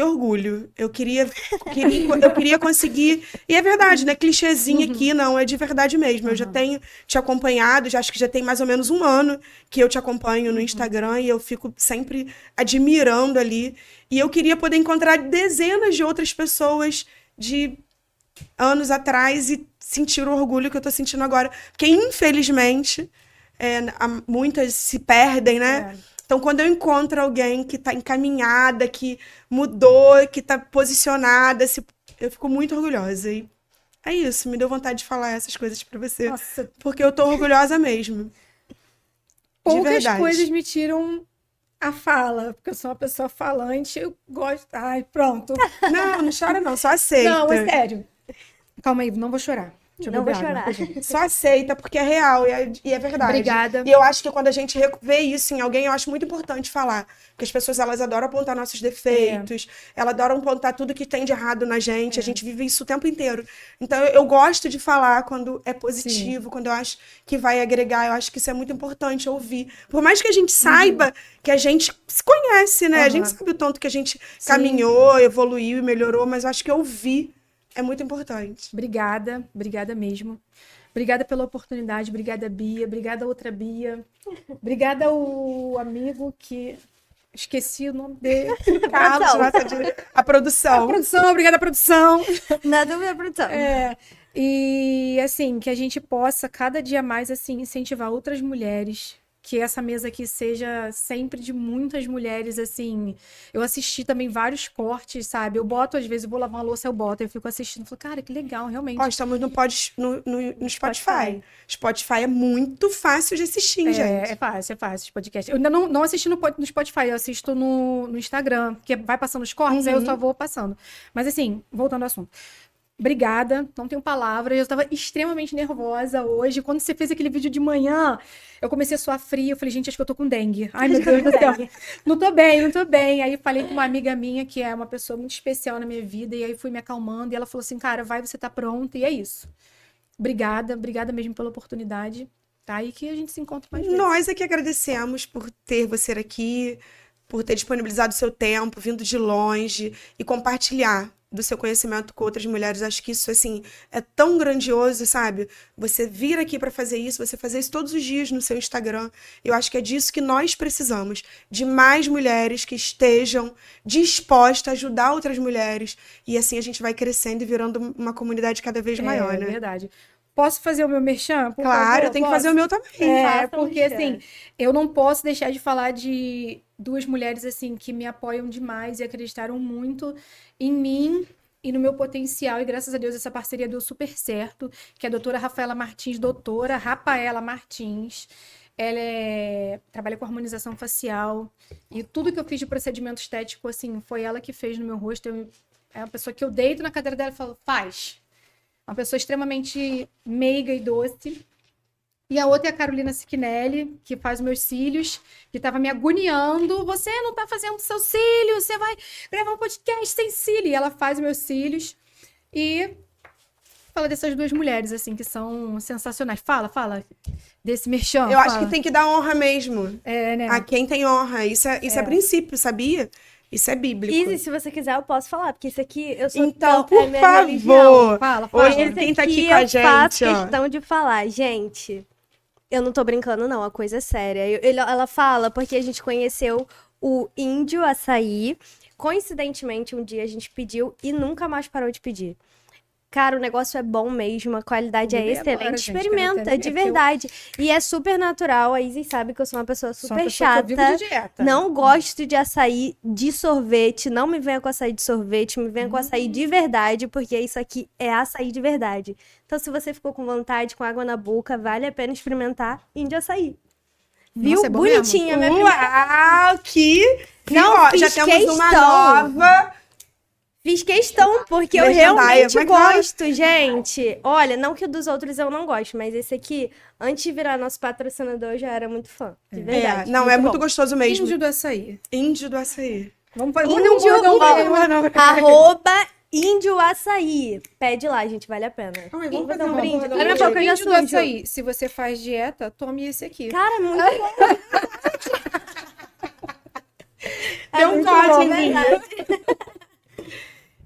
orgulho. Eu queria conseguir. E é verdade, né? Clichêzinho aqui, não, é de verdade mesmo. Eu já tenho te acompanhado, acho que já tem mais ou menos um ano que eu te acompanho no Instagram e eu fico sempre admirando ali. E eu queria poder encontrar dezenas de outras pessoas de anos atrás e sentir o orgulho que eu tô sentindo agora. Porque, infelizmente, muitas se perdem, né? Então, quando eu encontro alguém que tá encaminhada, que mudou, que tá posicionada, eu fico muito orgulhosa. E é isso, me deu vontade de falar essas coisas pra você. Nossa, Porque eu tô orgulhosa mesmo. De poucas verdade. coisas me tiram a fala, porque eu sou uma pessoa falante, eu gosto... Ai, pronto. Não chora não, só aceita. Não, é sério. Calma aí, não vou chorar. Deixa eu Não vou beber água. chorar. Só aceita, porque é real e é verdade. Obrigada. E eu acho que quando a gente vê isso em alguém, eu acho muito importante falar. Porque as pessoas, elas adoram apontar nossos defeitos, elas adoram apontar tudo que tem de errado na gente. A gente vive isso o tempo inteiro. Então, eu gosto de falar quando é positivo, quando eu acho que vai agregar. Eu acho que isso é muito importante ouvir. Por mais que a gente saiba que a gente se conhece, né? A gente sabe o tanto que a gente caminhou, evoluiu e melhorou, mas eu acho que ouvir é muito importante. Obrigada mesmo. Obrigada pela oportunidade, obrigada, Bia, obrigada, outra Bia. Obrigada ao amigo que... Esqueci o nome dele. Carlos, a produção. A produção, obrigada, produção. Na dúvida, produção. E, assim, que a gente possa, cada dia mais, assim, incentivar outras mulheres. Que essa mesa aqui seja sempre de muitas mulheres, assim. Eu assisti também vários cortes, sabe? Eu boto, às vezes, eu vou lavar uma louça, eu boto, eu fico assistindo. Falo, cara, que legal, realmente. Ó, estamos no Spotify. Spotify é muito fácil de assistir, gente. É fácil esse podcast. Eu ainda não assisti no Spotify, eu assisto no Instagram, porque vai passando os cortes, aí eu só vou passando. Mas, assim, voltando ao assunto. Obrigada, não tenho palavras. Eu estava extremamente nervosa hoje. Quando você fez aquele vídeo de manhã, eu comecei a suar frio. Eu falei, gente, acho que eu tô com dengue. Ai, meu Deus do céu. Não tô bem. Aí falei com uma amiga minha, que é uma pessoa muito especial na minha vida, e aí fui me acalmando. E ela falou assim, cara, vai, você tá pronta. E é isso. Obrigada mesmo pela oportunidade. Tá? E que a gente se encontre mais vezes. Nós é que agradecemos por ter você aqui, por ter disponibilizado o seu tempo, vindo de longe e compartilhar do seu conhecimento com outras mulheres. Acho que isso, assim, é tão grandioso, sabe? Você vir aqui para fazer isso, você fazer isso todos os dias no seu Instagram. Eu acho que é disso que nós precisamos, de mais mulheres que estejam dispostas a ajudar outras mulheres. E assim a gente vai crescendo e virando uma comunidade cada vez maior, né? É verdade. Posso fazer o meu merchan? Por Claro, favor? eu tenho que fazer o meu também. Porque assim, eu não posso deixar de falar de duas mulheres assim que me apoiam demais e acreditaram muito em mim e no meu potencial, e graças a Deus essa parceria deu super certo, que é a doutora Rafaela Martins. Ela trabalha com harmonização facial, e tudo que eu fiz de procedimento estético, assim, foi ela que fez no meu rosto. É uma pessoa que eu deito na cadeira dela e falo, faz. Uma pessoa extremamente meiga e doce. E a outra é a Carolina Siquinelli, que faz meus cílios, que estava me agoniando. Você não está fazendo seus cílios, você vai gravar um podcast sem cílio. E ela faz meus cílios. E fala dessas duas mulheres, assim, que são sensacionais. Fala desse merchan. Eu acho que tem que dar honra mesmo. Né? A quem tem honra. Isso é princípio, sabia? Isso é bíblico. Izzy, se você quiser, eu posso falar, porque isso aqui eu sou Então, é por minha favor. religião. Fala. Hoje Esse quem tá aqui aqui com a eu faço gente, ó. questão de falar, gente. Eu não tô brincando, não, a coisa é séria. Ela fala porque a gente conheceu o índio açaí. Coincidentemente, um dia a gente pediu e nunca mais parou de pedir. Cara, o negócio é bom mesmo, a qualidade é Vou ver excelente. agora, gente, Experimenta, quero de entender, verdade. E é super natural. A Isis sabe que eu sou uma pessoa Sou uma super pessoa que eu chata. vivo de dieta. Não gosto de açaí de sorvete. Não me venha com açaí de sorvete. Me venha com açaí de verdade, porque isso aqui é açaí de verdade. Então, se você ficou com vontade, com água na boca, vale a pena experimentar índio açaí. Viu? Nossa, é bom Bonitinha, minha primeira. Uau, que... Não, Ó, fiz já temos uma questão. nova... Fiz questão, porque eu Legendária, realmente como é que fala? gosto, gente. Olha, não que o dos outros eu não gosto, mas esse aqui, antes de virar nosso patrocinador, eu já era muito fã. De verdade. Não, é muito bom. gostoso mesmo. Índio do açaí. Índio do açaí. Vamos fazer Índio, um arroba índio açaí. Pede lá, gente, vale a pena. Ai, Vamos vamos fazer um fazer brinde. uma- Olha minha boca, já Índio do sujo. açaí. Se você faz dieta, tome esse aqui. Cara, é muito bom. Deu um muito corte bom, em mim. verdade.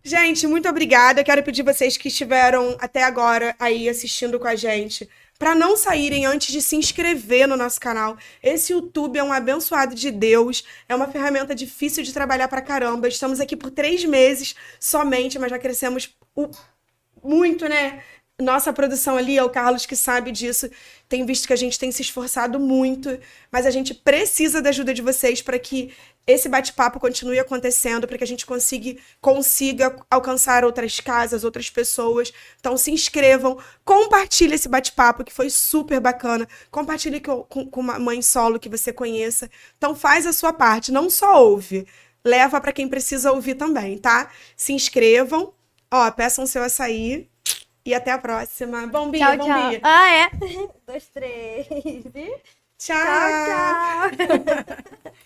Gente, muito obrigada. Eu quero pedir vocês que estiveram até agora aí assistindo com a gente, para não saírem antes de se inscrever no nosso canal. Esse YouTube é um abençoado de Deus, é uma ferramenta difícil de trabalhar pra caramba. Estamos aqui por 3 meses somente, mas já crescemos muito, né? Nossa produção ali, é o Carlos que sabe disso, tem visto que a gente tem se esforçado muito, mas a gente precisa da ajuda de vocês para que esse bate-papo continue acontecendo, para que a gente consiga alcançar outras casas, outras pessoas. Então se inscrevam, compartilhe esse bate-papo que foi super bacana, compartilhe com uma mãe solo que você conheça. Então faz a sua parte, não só ouve, leva para quem precisa ouvir também, tá? Se inscrevam, ó, peçam seu açaí. E até a próxima. Bom dia, Tchau, bom tchau. dia. Ah, é? 2, 3. Tchau. Tchau, tchau.